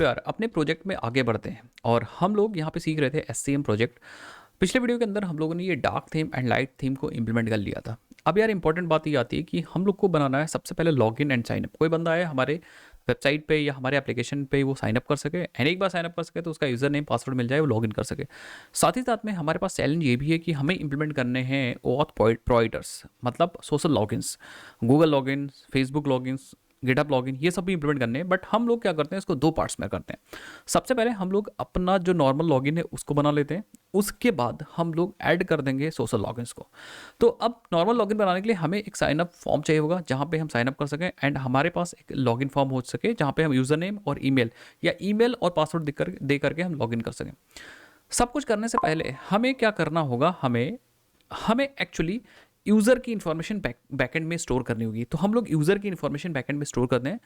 चलो यार अपने प्रोजेक्ट में आगे बढ़ते हैं और हम लोग यहाँ पे सीख रहे थे एससीएम प्रोजेक्ट। पिछले वीडियो के अंदर हम लोगों ने ये dark theme and light theme को इम्प्लीमेंट कर लिया था। अब यार इंपॉर्टेंट बात ये आती है कि हम लोग को बनाना है सबसे पहले लॉगिन एंड साइनअप। कोई बंदा है हमारे वेबसाइट पे या हमारे एप्लीकेशन पे वो साइनअप कर सके एंड एक बार साइनअप कर सके तो उसका यूज़र नेम पासवर्ड मिल जाए, वो लॉगिन कर सके। साथ ही साथ में हमारे पास चैलेंज ये भी है कि हमें इंप्लीमेंट करने हैं ऑथ प्रोवाइडर्स, मतलब social logins, Google login, Facebook logins, GitHub login, ये सब भी इंप्लीमेंट करने हैं। बट हम लोग क्या करते हैं, इसको दो पार्ट्स में करते हैं। सबसे पहले हम लोग अपना जो नॉर्मल लॉगिन है उसको बना लेते हैं, उसके बाद हम लोग ऐड कर देंगे सोशल लॉगिन्स को। तो अब नॉर्मल लॉगिन बनाने के लिए हमें एक साइन अप फॉर्म चाहिए होगा जहाँ पे हम साइन अप कर सकें एंड हमारे पास एक लॉगिन फॉर्म हो सके जहाँ पे हम यूज़र नेम और ईमेल या ईमेल और पासवर्ड दे करके हम लॉगिन कर सकें। सब कुछ करने से पहले हमें क्या करना होगा, हमें हमें एक्चुअली यूज़र की इन्फॉर्मेशन बैकएंड में स्टोर करनी होगी। तो हम लोग यूज़र की इन्फॉर्मेशन बैकएंड में स्टोर करते हैं,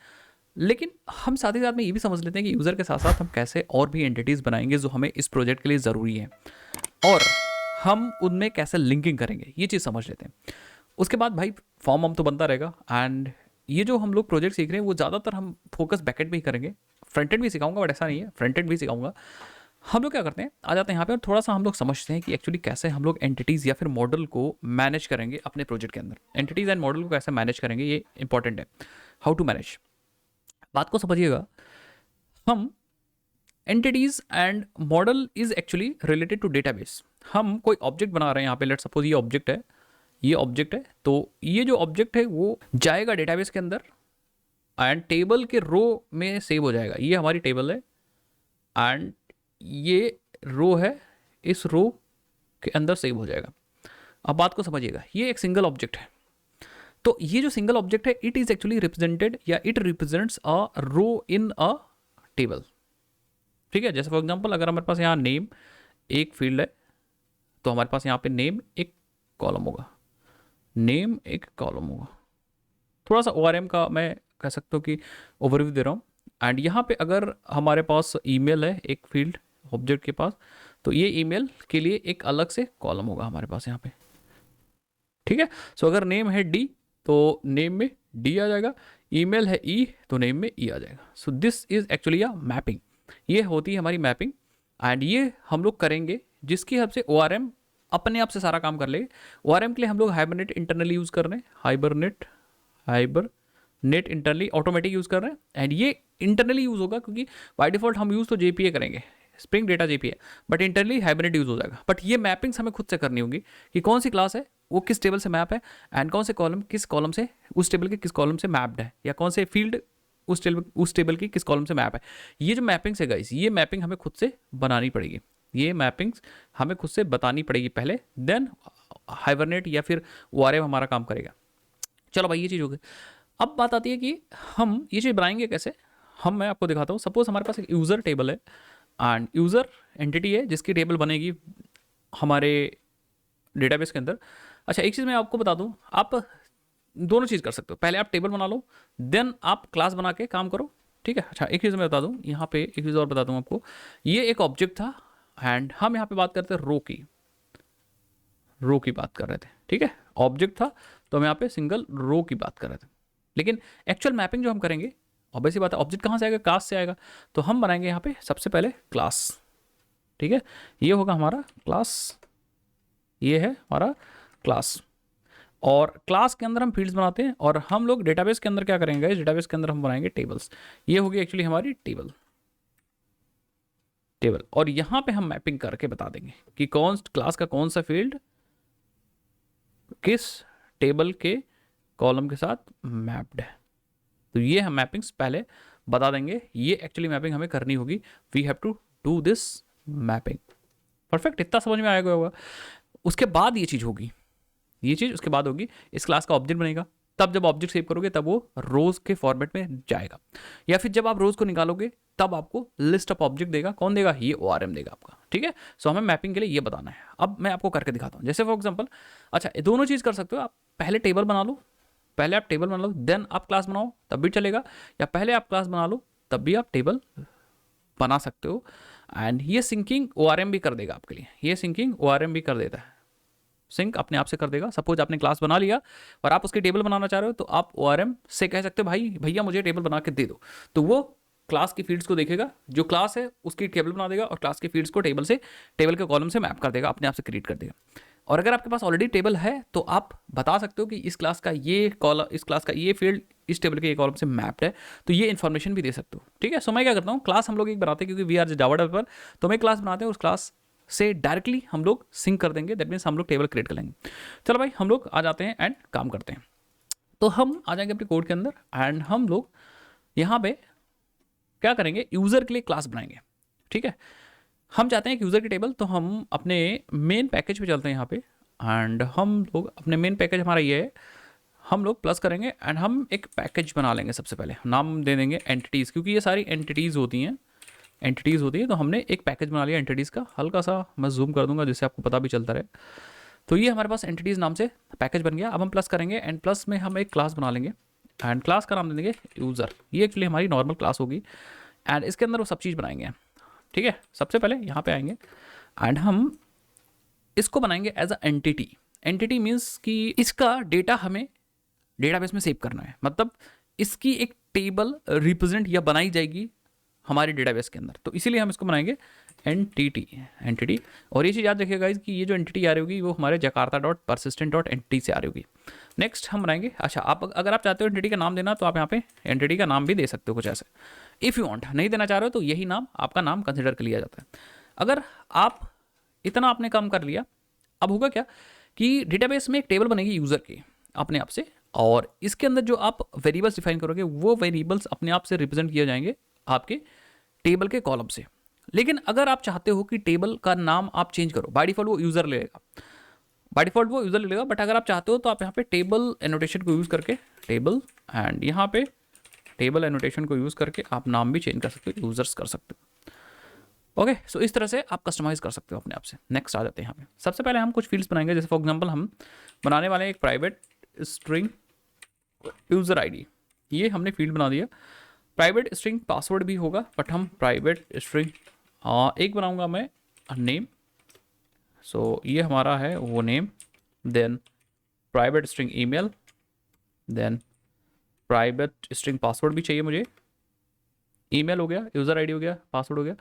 लेकिन हम साथ ही साथ में ये भी समझ लेते हैं कि यूज़र के साथ साथ हम कैसे और भी एंटिटीज़ बनाएंगे जो हमें इस प्रोजेक्ट के लिए ज़रूरी है और हम उनमें कैसे लिंकिंग करेंगे, ये चीज़ समझ लेते हैं। उसके बाद भाई फॉर्म हम तो बनता रहेगा एंड ये जो हम लोग प्रोजेक्ट सीख रहे हैं वो ज़्यादातर हम फोकस बैकएंड पे ही करेंगे। फ्रंट एंड भी सिखाऊंगा बट ऐसा नहीं है, फ्रंट एंड भी सिखाऊंगा। हम लोग क्या करते हैं, आ जाते हैं यहाँ पे और थोड़ा सा हम लोग समझते हैं कि एक्चुअली कैसे हम लोग एंटिटीज़ या फिर मॉडल को मैनेज करेंगे अपने प्रोजेक्ट के अंदर। एंटिटीज़ एंड मॉडल को कैसे मैनेज करेंगे ये इंपॉर्टेंट है। हाउ टू मैनेज, बात को समझिएगा। हम entities and model is actually related to database. हम कोई ऑब्जेक्ट बना रहे हैं यहाँ पे, लेट सपोज ये ऑब्जेक्ट है, ये ऑब्जेक्ट है। तो ये जो ऑब्जेक्ट है वो जाएगा डेटाबेस के अंदर एंड टेबल के रो में सेव हो जाएगा। ये हमारी टेबल है एंड ये रो है, इस रो के अंदर सेव हो जाएगा। अब बात को समझिएगा, ये एक सिंगल ऑब्जेक्ट है। तो ये जो सिंगल ऑब्जेक्ट है इट इज एक्चुअली रिप्रेजेंटेड या it represents a row in a table. ठीक है, जैसे फॉर एग्जांपल अगर हमारे पास यहाँ नेम एक फील्ड है तो हमारे पास यहाँ पे नेम एक कॉलम होगा, नेम एक कॉलम होगा। थोड़ा सा ORM का मैं कह सकता हूँ कि ओवरव्यू दे रहा हूँ। एंड यहाँ पे अगर हमारे पास ईमेल है एक फील्ड ऑब्जेक्ट के पास, तो ये ईमेल के लिए एक अलग से कॉलम होगा हमारे पास यहाँ पे। ठीक है, सो अगर नेम है डी तो नेम में डी आ जाएगा, ईमेल है ई तो नेम में ई आ जाएगा। So this is actually a mapping. ये होती है हमारी मैपिंग एंड ये हम लोग करेंगे जिसकी हेल्प से ORM अपने आप से सारा काम कर लेगा। ORM के लिए हम लोग हाइबरनेट इंटरनली यूज़ कर रहे हैं, हाइबरनेट इंटरनली ऑटोमेटिक यूज़ कर रहे हैं एंड ये इंटरनली यूज़ होगा क्योंकि बाय डिफॉल्ट हम यूज़ तो JPA करेंगे, spring data JPA, but internally hibernate use हो जाएगा। बट ये मैपिंग्स हमें खुद से करनी होगी कि कौन सी क्लास है वो किस टेबल से मैप है एंड कौन से कॉलम किस कॉलम से उस टेबल के किस कॉलम से मैप्ड है, या कौन से फील्ड उस टेबल की किस कॉलम से मैप है। ये जो मैपिंग्स है गाइस, ये मैपिंग हमें खुद से बनानी पड़ेगी, ये मैपिंग्स हमें खुद से बतानी पड़ेगी पहले, देन हाइबरनेट या फिर ORM हमारा काम करेगा। चलो भाई ये चीज़ हो गई। अब बात आती है कि हम ये चीज़ बनाएंगे कैसे। मैं आपको दिखाता हूँ। सपोज हमारे पास एक यूज़र टेबल है एंड यूज़र एंटिटी है जिसकी टेबल बनेगी हमारे डेटाबेस के अंदर। अच्छा एक चीज़ मैं आपको बता दूँ, आप दोनों चीज़ कर सकते हो। पहले आप टेबल बना लो, देन आप क्लास बना के काम करो। ठीक है, अच्छा एक चीज़ मैं बता दूँ, यहाँ पे एक चीज़ और बता दूँ आपको। ये एक ऑब्जेक्ट था एंड हम यहाँ पे बात करते हैं रो की बात कर रहे थे। ठीक है, ऑब्जेक्ट था तो हम यहाँ पे सिंगल रो की बात कर रहे थे। लेकिन एक्चुअल मैपिंग जो हम करेंगे, ऑब्वियसली बात है, ऑब्जेक्ट कहाँ से आएगा, क्लास से आएगा। तो हम बनाएंगे यहाँ पे सबसे पहले क्लास। ठीक है, ये होगा हमारा क्लास, ये है हमारा क्लास। और क्लास के अंदर हम फील्ड्स बनाते हैं और हम लोग डेटाबेस के अंदर क्या करेंगे, डेटाबेस के अंदर हम बनाएंगे टेबल्स। ये होगी एक्चुअली हमारी टेबल। और यहाँ पे हम मैपिंग करके बता देंगे कि कौन क्लास का कौन सा फील्ड किस टेबल के कॉलम के साथ मैप्ड है। तो ये हम मैपिंग्स पहले बता देंगे, ये एक्चुअली मैपिंग हमें करनी होगी। We have to do this mapping. Perfect, इतना समझ में आएगा होगा। उसके बाद ये चीज़ होगी, ये चीज़ उसके बाद होगी, इस क्लास का ऑब्जेक्ट बनेगा। तब जब ऑब्जेक्ट सेव करोगे तब वो रोज के फॉर्मेट में जाएगा, या फिर जब आप रोज को निकालोगे तब आपको लिस्ट ऑफ ऑब्जेक्ट देगा। कौन देगा, ये ORM देगा आपका। ठीक है, सो हमें मैपिंग के लिए ये बताना है। अब मैं आपको करके दिखाता हूँ। जैसे फॉर एग्जांपल, अच्छा दोनों चीज़ कर सकते हो आप। पहले टेबल बना लो, पहले आप टेबल बना लो देन आप क्लास बनाओ तब भी चलेगा, या पहले आप क्लास बना लो तब भी आप टेबल बना सकते हो। एंड ये सिंकिंग ORM भी कर देगा आपके लिए, ये सिंकिंग ORM भी कर देता है, सिंक अपने आप से कर देगा। सपोज आपने क्लास बना लिया और आप उसकी टेबल बनाना चाह रहे हो तो आप ORM से कह सकते हो भाई भैया मुझे टेबल बना के दे दो, तो वो क्लास की फील्ड्स को देखेगा, जो क्लास है उसकी टेबल बना देगा और क्लास की फील्ड्स को टेबल के कॉलम से मैप कर देगा, अपने आप से क्रिएट कर देगा। और अगर आपके पास ऑलरेडी टेबल है तो आप बता सकते हो कि इस क्लास का ये कॉलम, इस क्लास का ये फील्ड इस टेबल के ये कॉलम से मैप्ड है, तो ये इन्फॉर्मेशन भी दे सकते हो। ठीक है, सो मैं क्या करता हूँ, क्लास हम लोग एक बनाते हैं क्योंकि वी आर जावा डेवलपर, तो मैं क्लास बनाते हैं, उस क्लास से डायरेक्टली हम लोग सिंक कर देंगे, दैट मीन्स हम लोग टेबल क्रिएट कर लेंगे। चलो भाई, हम लोग आ जाते हैं एंड काम करते हैं। तो हम आ जाएंगे अपने कोड के अंदर एंड हम लोग यहाँ पे क्या करेंगे, यूज़र के लिए क्लास बनाएंगे। ठीक है, हम चाहते हैं कि यूज़र की टेबल, तो हम अपने मेन पैकेज पे चलते हैं यहाँ पे एंड हम लोग अपने मेन पैकेज हमारा ये है, हम लोग प्लस करेंगे एंड हम एक पैकेज बना लेंगे। सबसे पहले नाम दे देंगे एंटिटीज़, क्योंकि ये सारी एंटिटीज़ होती हैं, तो हमने एक पैकेज बना लिया एंटिटीज़ का। हल्का सा मैं जूम कर दूंगा जिससे आपको पता भी चलता रहे। तो ये हमारे पास एंटिटीज़ नाम से पैकेज बन गया। अब हम प्लस करेंगे एंड प्लस में हम एक क्लास बना लेंगे एंड क्लास का नाम दे देंगे यूज़र। ये एक्चुअली हमारी नॉर्मल क्लास होगी एंड इसके अंदर वो सब चीज़ बनाएंगे। ठीक है, सबसे पहले यहाँ पे आएंगे एंड हम इसको बनाएंगे as a entity. Entity means कि इसका डेटा हमें डेटाबेस में सेव करना है, मतलब इसकी एक टेबल रिप्रेजेंट या बनाई जाएगी हमारे डेटाबेस के अंदर, तो इसीलिए हम इसको बनाएंगे एंटिटी। और ये चीज़ याद रखिएगा कि ये जो एंटिटी आ रही होगी वो हमारे Jakarta dot persistent dot entity से आ रही होगी। नेक्स्ट हम बनाएंगे, अच्छा आप अगर आप चाहते हो एंटिटी का नाम देना तो आप यहाँ पे एंटिटी का नाम भी दे सकते हो कुछ ऐसे। इफ़ यू वांट, नहीं देना चाह रहे हो तो यही नाम आपका नाम कंसिडर कर लिया जाता है। अगर आप इतना आपने काम कर लिया, अब होगा क्या कि डेटाबेस में एक टेबल बनेगी यूज़र की अपने आप से, और इसके अंदर जो आप वेरिएबल्स डिफाइन करोगे वो वेरिएबल्स अपने आप से रिप्रेजेंट किए जाएंगे आपके टेबल के कॉलम से। लेकिन अगर आप चाहते हो कि टेबल का नाम आप चेंज करो, बाय डिफॉल्ट वो यूज़र ले लेगा, बट अगर आप चाहते हो तो आप यहाँ पे टेबल एनोटेशन को यूज़ करके टेबल एंड यहाँ पे टेबल एनोटेशन को यूज़ करके आप नाम भी चेंज कर सकते हो, यूज़र्स कर सकते हो। ओके, सो इस तरह से आप कस्टमाइज़ कर सकते हो अपने आप से। नेक्स्ट आ जाते हैं यहाँ पे, सबसे पहले हम कुछ फील्ड्स बनाएंगे। जैसे फॉर एग्जांपल हम बनाने वाले हैं एक प्राइवेट स्ट्रिंग यूज़र आईडी, ये हमने फील्ड बना दिया। प्राइवेट स्ट्रिंग पासवर्ड भी होगा, बट हम प्राइवेट स्ट्रिंग एक बनाऊंगा मैं नेम, सो ये हमारा है वो name, then private string email, then private string password भी चाहिए मुझे। ईमेल हो गया, यूज़र आईडी हो गया, पासवर्ड हो गया।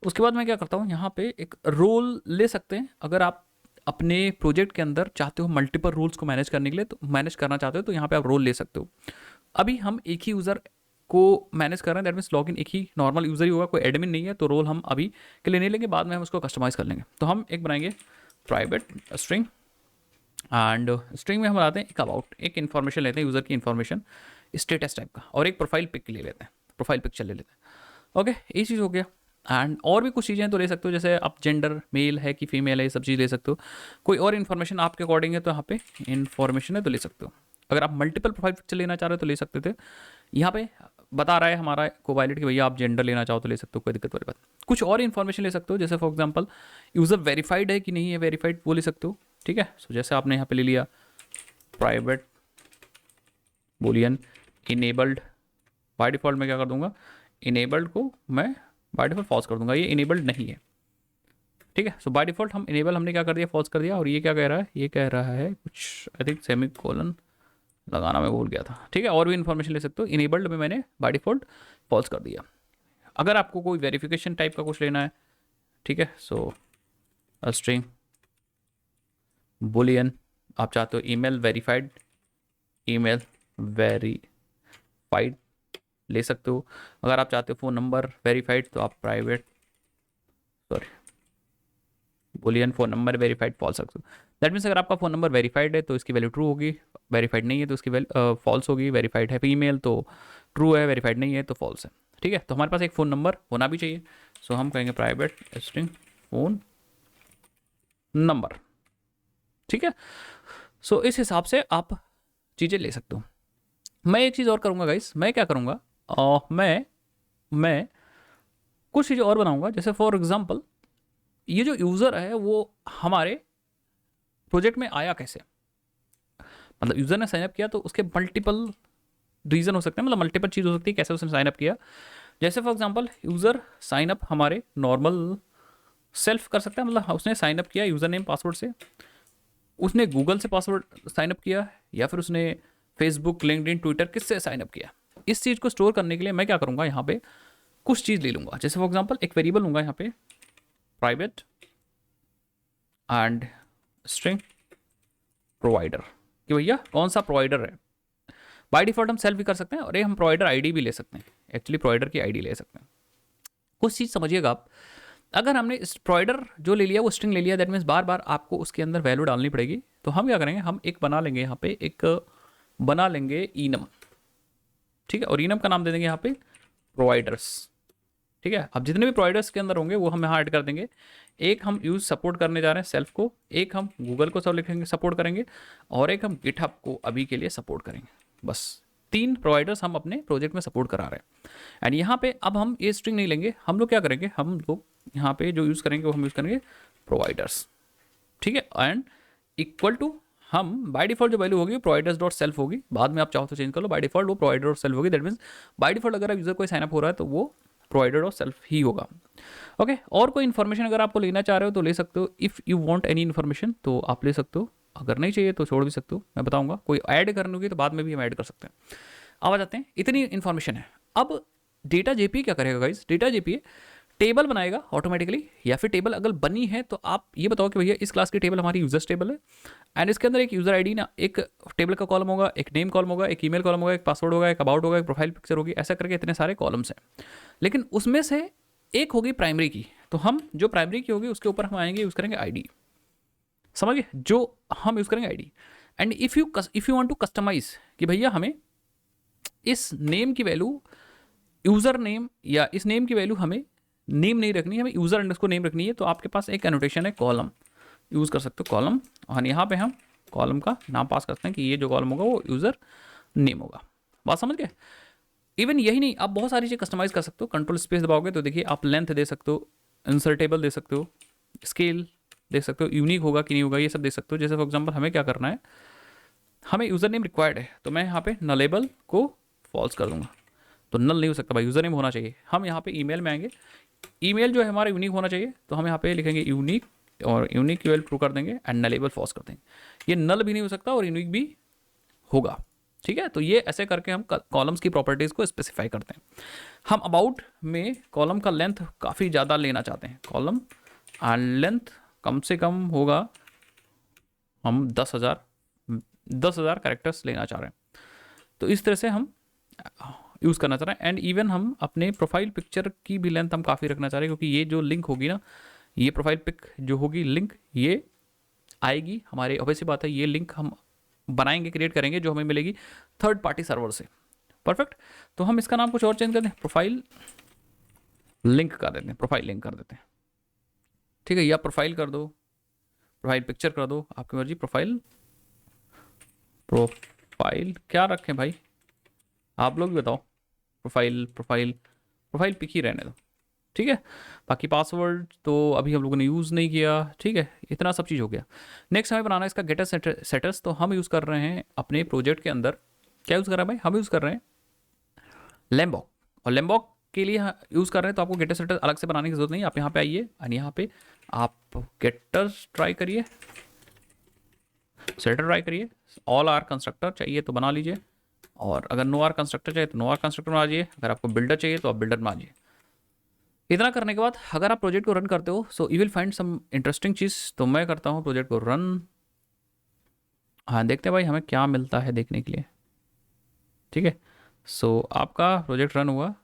उसके बाद मैं क्या करता हूँ, यहाँ पे एक रोल ले सकते हैं। अगर आप अपने प्रोजेक्ट के अंदर चाहते हो मल्टीपल रोल्स को मैनेज करने के लिए, तो मैनेज करना चाहते हो तो यहाँ पे आप रोल ले सकते हो। अभी हम एक ही यूज़र को मैनेज कर रहे हैं, दैट मीन्स लॉगिन एक ही नॉर्मल यूज़र ही होगा, कोई एडमिन नहीं है, तो रोल हम अभी के लिए नहीं लेंगे, बाद में हम उसको कस्टमाइज़ कर लेंगे। तो हम एक बनाएंगे प्राइवेट स्ट्रिंग एंड स्ट्रिंग में हम बनाते हैं एक अबाउट, एक इन्फॉर्मेशन लेते हैं यूज़र की इन्फॉर्मेशन स्टेटस टाइप का, और एक प्रोफाइल पिक ले लेते हैं, प्रोफाइल पिक्चर ले लेते हैं। ओके, ये चीज़ हो गया। एंड और भी कुछ चीज़ें तो ले सकते हो, जैसे आप जेंडर मेल है कि फीमेल है, ये सब चीज़ ले सकते हो। कोई और इन्फॉर्मेशन आपके अकॉर्डिंग है तो यहाँ पे इन्फॉर्मेशन है तो ले सकते हो। अगर आप मल्टीपल प्रोफाइल पिक्चर लेना चाह रहे हो तो ले सकते थे। यहाँ पे बता रहा है हमारा कोवाइलेट कि भैया आप जेंडर लेना चाहो तो ले सकते हो, कोई दिक्कत वाली बात। कुछ और इन्फॉर्मेशन ले सकते हो, जैसे फॉर एग्जांपल यूज़र वेरीफाइड है कि नहीं है, वेरीफाइड वो ले सकते हो। ठीक है, सो जैसे आपने यहाँ पे ले लिया private Boolean enabled, by default मैं क्या कर दूंगा, इनेबल्ड को मैं बाय डिफ़ॉल्ट फॉल्स कर दूंगा, ये इनेबल्ड नहीं है। ठीक है, सो बाय डिफ़ॉल्ट हम इनेबल हमने क्या कर दिया, फॉल्स कर दिया। और ये क्या कह रहा है, ये कह रहा है कुछ आई थिंक सेमी कोलन लगाना मैं भूल गया था। ठीक है, और भी इन्फॉर्मेशन ले सकते हो। इनेबल्ड में मैंने बाय डिफ़ॉल्ट फॉल्स कर दिया। अगर आपको कोई वेरिफिकेशन टाइप का कुछ लेना है, ठीक है, सो स्ट्रिंग बुलियन आप चाहते हो ईमेल वेरीफाइड, ईमेल वेरीफाइड ले सकते हो। अगर आप चाहते हो फ़ोन नंबर वेरीफाइड तो आप private boolean phone number verified false सकते हो। दैट मीन्स अगर आपका फ़ोन नंबर वेरीफाइड है तो इसकी वैल्यू ट्रू होगी, वेरीफाइड नहीं है तो इसकी वैल्यू फॉल्स होगी। वेरीफाइड है ईमेल तो ट्रू है, वेरीफाइड नहीं है तो फॉल्स है। ठीक है, तो हमारे पास एक फ़ोन नंबर होना भी चाहिए, सो हम कहेंगे प्राइवेट स्ट्रिंग फ़ोन नंबर। ठीक है, सो इस हिसाब से आप चीज़ें ले सकते हो। मैं एक चीज़ और करूँगा गाइस, मैं क्या करूँगा, मैं कुछ चीज़ें और बनाऊँगा। जैसे फॉर एग्जांपल ये जो यूज़र है वो हमारे प्रोजेक्ट में आया कैसे, मतलब यूज़र ने साइनअप किया तो उसके मल्टीपल रीज़न हो सकते हैं, मतलब मल्टीपल चीज़ हो सकती है कैसे उसने साइनअप किया। जैसे फॉर एग्जांपल यूज़र साइनअप हमारे नॉर्मल सेल्फ कर सकता है, मतलब उसने साइनअप किया यूज़र नेम पासवर्ड से, उसने गूगल से पासवर्ड साइनअप किया, या फिर उसने फेसबुक लिंक्डइन ट्विटर किससे साइनअप किया। इस चीज़ को स्टोर करने के लिए मैं क्या करूँगा, यहाँ पे कुछ चीज़ ले लूँगा, जैसे फॉर एग्जांपल एक वेरिएबल लूँगा यहाँ पे प्राइवेट एंड स्ट्रिंग प्रोवाइडर, कि भैया कौन सा प्रोवाइडर है। बाय डिफॉल्ट हम सेल्फ भी कर सकते हैं और ये हम प्रोवाइडर आईडी भी ले सकते हैं, एक्चुअली प्रोवाइडर की आईडी ले सकते हैं। कुछ चीज़ समझिएगा आप, अगर हमने प्रोवाइडर जो ले लिया वो स्ट्रिंग ले लिया, दैट मीन्स बार बार आपको उसके अंदर वैल्यू डालनी पड़ेगी। तो हम क्या करेंगे, हम एक बना लेंगे यहाँ पे, एक बना लेंगे इनम, ठीक है, और इनम का नाम दे देंगे यहाँ पे प्रोवाइडर्स, ठीक है। अब जितने भी प्रोवाइडर्स के अंदर होंगे वो हम यहाँ ऐड कर देंगे। एक हम यूज़ सपोर्ट करने जा रहे हैं सेल्फ को, एक हम गूगल को सब लिखेंगे सपोर्ट करेंगे, और एक हम गिटहब को अभी के लिए सपोर्ट करेंगे। बस 3 प्रोवाइडर्स हम अपने प्रोजेक्ट में सपोर्ट करा रहे हैं। एंड यहाँ पे अब हम ये स्ट्रिंग नहीं लेंगे, हम लोग क्या करेंगे, हम लोग यहाँ पे जो यूज़ करेंगे वो हम यूज़ करेंगे प्रोवाइडर्स, ठीक है। एंड इक्वल टू हम बाय डिफॉल्ट जो वैल्यू होगी प्रोवाइडर्स डॉट सेल्फ होगी, बाद में आप चाहो तो चेंज कर लो, बाय डिफॉल्ट वो प्रोवाइडर डॉट सेल्फ होगी। दैट मीन्स बाय डिफॉल्ट अगर आप यूज़र कोई साइनअप हो रहा है तो वो प्रोवाइडर डॉट सेल्फ ही होगा। ओके, और कोई इन्फॉर्मेशन अगर आपको लेना चाह रहे हो तो ले सकते हो, if you want any information तो आप ले सकते हो, अगर नहीं चाहिए तो छोड़ भी सकते हो, मैं बताऊंगा। कोई ऐड करनी होगी तो बाद में भी हम ऐड कर सकते हैं। अब आ जाते हैं, इतनी इन्फॉर्मेशन है। अब डेटा जेपी क्या करेगा गाइस, डेटा जेपी टेबल बनाएगा ऑटोमेटिकली, या फिर टेबल अगर बनी है तो आप ये बताओ कि भैया इस क्लास की टेबल हमारी यूजर्स टेबल है, एंड इसके अंदर एक यूजर आईडी ना, एक टेबल का कॉलम होगा, एक नेम कॉलम होगा, एक ईमेल कॉलम होगा, एक पासवर्ड होगा, एक अबाउट होगा, एक प्रोफाइल पिक्चर होगी, ऐसा करके इतने सारे कॉलम्स हैं। लेकिन उसमें से एक होगी प्राइमरी की, तो हम जो प्राइमरी की होगी उसके ऊपर हम आएंगे, यूज़ करेंगे आईडी, समझ गए, जो हम यूज़ करेंगे ID. And if you want to customize कि भैया हमें इस नेम की वैल्यू यूज़र नेम, या इस नेम की वैल्यू हमें नेम नहीं रखनी है, हमें यूज़र अंडरस्कोर नेम रखनी है, तो आपके पास एक एनोटेशन है कॉलम, यूज़ कर सकते हो कॉलम, और यहाँ पे हम कॉलम का नाम पास करते हैं कि ये जो कॉलम होगा वो यूज़र नेम होगा। बात समझ गए। इवन यही नहीं, आप बहुत सारी चीज़ कस्टमाइज़ कर सकते हो, कंट्रोल स्पेस दबाओगे तो देखिए आप लेंथ दे सकते हो, इंसर्टेबल दे सकते हो, स्केल दे सकते हो, यूनिक होगा कि नहीं होगा ये सब दे सकते हो। जैसे फॉर एग्जांपल हमें क्या करना है, हमें यूज़र नेम रिक्वायर्ड है, तो मैं यहाँ पे नलेबल को फॉल्स कर दूंगा, तो नल नहीं हो सकता भाई, यूज़र नेम होना चाहिए। हम यहाँ पे ईमेल में आएंगे, ईमेल जो है हमारा यूनिक होना चाहिए, तो हम यहाँ पे लिखेंगे यूनिक, और यूनिक की वैल्यू ट्रू कर देंगे, एंड नलेबल फॉल्स कर देंगे। ये नल भी नहीं हो सकता और यूनिक भी होगा, ठीक है। तो ये ऐसे करके हम कॉलम्स की प्रॉपर्टीज़ को स्पेसिफाई करते हैं। हम अबाउट में कॉलम का लेंथ काफ़ी ज़्यादा लेना चाहते हैं, कॉलम एंड लेंथ कम से कम होगा, हम 10,000 कैरेक्टर्स लेना चाह रहे हैं, तो इस तरह से हम यूज़ करना चाह रहे हैं। एंड इवन हम अपने प्रोफाइल पिक्चर की भी लेंथ हम काफ़ी रखना चाह रहे हैं, क्योंकि ये जो लिंक होगी ना, ये प्रोफाइल पिक जो होगी लिंक, ये आएगी हमारे, ऑब्वियस बात है, ये लिंक हम बनाएंगे, क्रिएट करेंगे, जो हमें मिलेगी थर्ड पार्टी सर्वर से। परफेक्ट, तो हम इसका नाम कुछ और चेंज कर दें, प्रोफाइल लिंक कर देते हैं, प्रोफाइल लिंक कर देते हैं, ठीक है। या प्रोफाइल कर दो, प्रोफाइल पिक्चर कर दो, आपकी मर्जी। प्रोफाइल क्या रखें भाई, आप लोग भी बताओ। प्रोफाइल पिक ही रहने दो, ठीक है। बाकी पासवर्ड तो अभी हम लोगों ने यूज़ नहीं किया, ठीक है। इतना सब चीज़ हो गया। नेक्स्ट हमें बनाना है इसका गेटर सेटर्स, तो हम यूज़ कर रहे हैं अपने प्रोजेक्ट के अंदर, क्या यूज़ कर रहे हैं भाई, हम यूज़ कर रहे हैं लैम्बॉक, और लैम्बॉक के लिए यूज़ कर रहे हैं तो आपको गेटर सेटर अलग से बनाने की जरूरत नहीं। आप यहाँ पे आइए और यहाँ पे आप गेटर्स ट्राई करिए, सेटर ट्राई करिए, ऑल आर कंस्ट्रक्टर चाहिए तो बना लीजिए, और अगर नो आर कंस्ट्रक्टर चाहिए तो नो आर कंस्ट्रक्टर बना लीजिए, अगर आपको बिल्डर चाहिए तो आप बिल्डर बना लीजिए। इतना करने के बाद अगर आप प्रोजेक्ट को रन करते हो, so you will find some interesting चीज़। तो मैं करता हूँ प्रोजेक्ट को रन, हाँ देखते हैं भाई हमें क्या मिलता है देखने के लिए, ठीक है। सो आपका प्रोजेक्ट रन हुआ,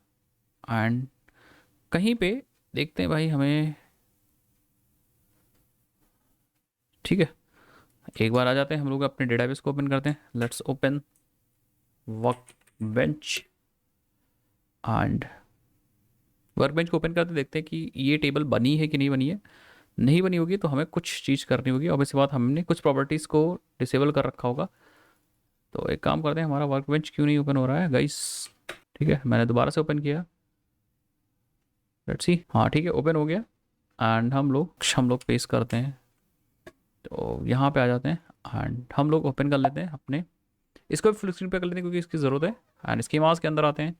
एंड कहीं पे देखते हैं भाई हमें, ठीक है। एक बार आ जाते हैं हम लोग अपने डेटाबेस को ओपन करते हैं, let's open workbench, and workbench को ओपन करते देखते हैं कि ये टेबल बनी है कि नहीं बनी है। नहीं बनी होगी तो हमें कुछ चीज़ करनी होगी, और इसके बाद हमने कुछ प्रॉपर्टीज़ को डिसेबल कर रखा होगा। तो एक काम करते हैं, हमारा वर्कबेंच क्यों नहीं ओपन हो रहा है गाइस, ठीक है। मैंने दोबारा से ओपन किया, लेट्स सी, हाँ ठीक है ओपन हो गया। एंड हम लोग पेस्ट करते हैं, तो यहाँ पे आ जाते हैं, एंड हम लोग ओपन कर लेते हैं अपने, इसको भी फुल स्क्रीन पे कर लेते हैं क्योंकि इसकी ज़रूरत है। एंड स्कीमास के अंदर आते हैं,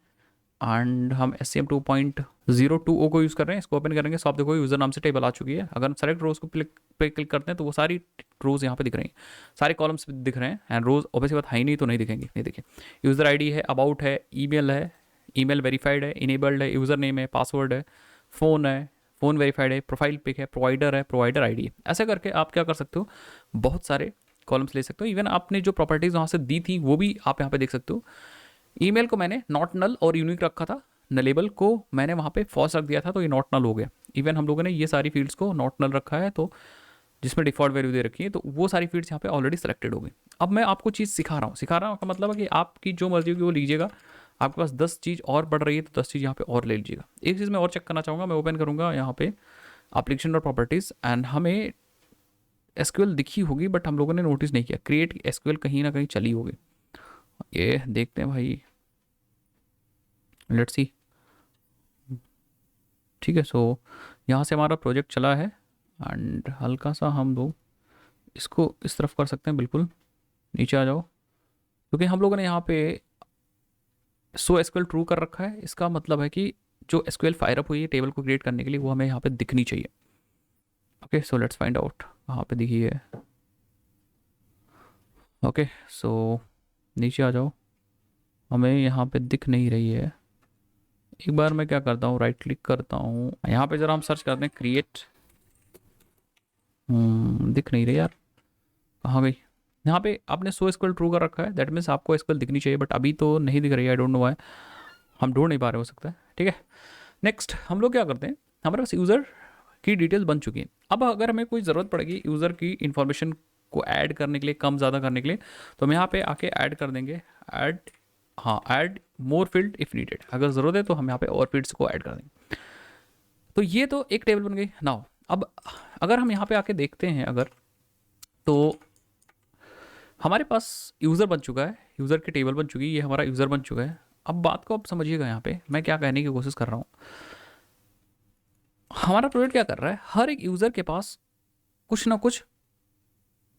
एंड हम SCM 2.02 को यूज़ कर रहे हैं, इसको ओपन करेंगे। सो आप देखो यूज़र नाम से टेबल आ चुकी है। अगर सेलेक्ट रोज़ को क्लिक करते हैं तो वो सारी रोज़ यहाँ पे दिख रही हैं, सारे कॉलम्स दिख रहे हैं, एंड रोज़ ऑब्वियसली बात है ही नहीं तो नहीं दिखेंगी। नहीं देखिए, यूज़र आईडी है, अबाउट है, ईमेल है, ईमेल वेरीफाइड है, इनेबल्ड है, यूज़र नेम है, पासवर्ड है, फ़ोन वेरीफाइड है, प्रोफाइल पिक है, प्रोवाइडर आईडी है। ऐसा करके आप क्या कर सकते हो, बहुत सारे कॉलम्स ले सकते हो। इवन आपने जो प्रॉपर्टीज़ वहाँ से दी थी वो भी आप यहाँ पे देख सकते हो। ईमेल को मैंने नॉट नल और यूनिक रखा था, नलेबल को मैंने वहाँ पे फॉल्स रख दिया था, तो ये नॉट नल हो गया। इवन हम लोगों ने ये सारी फील्ड्स को नॉट नल रखा है, तो जिसमें डिफ़ॉल्ट वैल्यू दे रखी है, तो वो सारी फील्ड्स यहाँ पे ऑलरेडी सेलेक्टेड हो गई। अब मैं आपको चीज़ सिखा रहा हूँ का मतलब है कि आपकी जो मर्जी होगी वो लीजिएगा। आपके पास 10 चीज़ और बढ़ रही है तो 10 चीज़ यहाँ पे और ले लीजिएगा। एक चीज़ मैं और चेक करना चाहूँगा, मैं ओपन करूँगा यहाँ पे एप्लीकेशन और प्रॉपर्टीज़, एंड हमें एसक्यूएल दिखी होगी बट हम लोगों ने नोटिस नहीं किया। क्रिएट एसक्यूएल कहीं ना कहीं चली होगी, ये देखते हैं भाई, लेट्स सी। ठीक है, सो यहाँ से हमारा प्रोजेक्ट चला है, एंड हल्का सा हम लोग इसको इस तरफ कर सकते हैं, बिल्कुल नीचे आ जाओ, क्योंकि हम लोगों ने यहाँ पे सो एसक्यूएल ट्रू कर रखा है। इसका मतलब है कि जो एसक्यूएल फायर अप हुई है टेबल को क्रिएट करने के लिए, वो हमें यहाँ पे दिखनी चाहिए। Okay, so let's find out कहाँ पे दिखी है। ओके, सो नीचे आ जाओ, हमें यहाँ पे दिख नहीं रही है। एक बार मैं क्या करता हूँ, राइट क्लिक करता हूँ, यहाँ पे जरा हम सर्च करते हैं क्रिएट। दिख नहीं रही यार, कहाँ गई। यहाँ पे आपने सो एसक्यूएल ट्रू कर रखा है, दैट मीन्स आपको एसक्यूएल दिखनी चाहिए, बट अभी तो नहीं दिख रही है। आई डोंट नो व्हाई, हम ढूंढ नहीं पा रहे, हो सकता है। ठीक है, नेक्स्ट हम लोग क्या करते हैं, हमारे पास यूज़र की डिटेल्स बन चुकी है। अब अगर हमें कोई ज़रूरत पड़ेगी यूज़र की इन्फॉर्मेशन को ऐड करने के लिए, कम ज़्यादा करने के लिए, तो हम यहाँ पे आके ऐड कर देंगे, ऐड, हाँ add more field if needed. अगर ज़रूरत है तो हम यहाँ पे और फील्ड्स को ऐड कर देंगे। तो ये तो एक टेबल बन गई। नाउ अब अगर हम यहाँ पे आके देखते हैं, अगर तो हमारे पास यूज़र बन चुका है, यूज़र की टेबल बन चुकी है, ये हमारा यूज़र बन चुका है। अब बात को आप समझिएगा, यहाँ पे मैं क्या कहने की कोशिश कर रहा हूँ। हमारा प्रोजेक्ट क्या कर रहा है, हर एक यूज़र के पास कुछ ना कुछ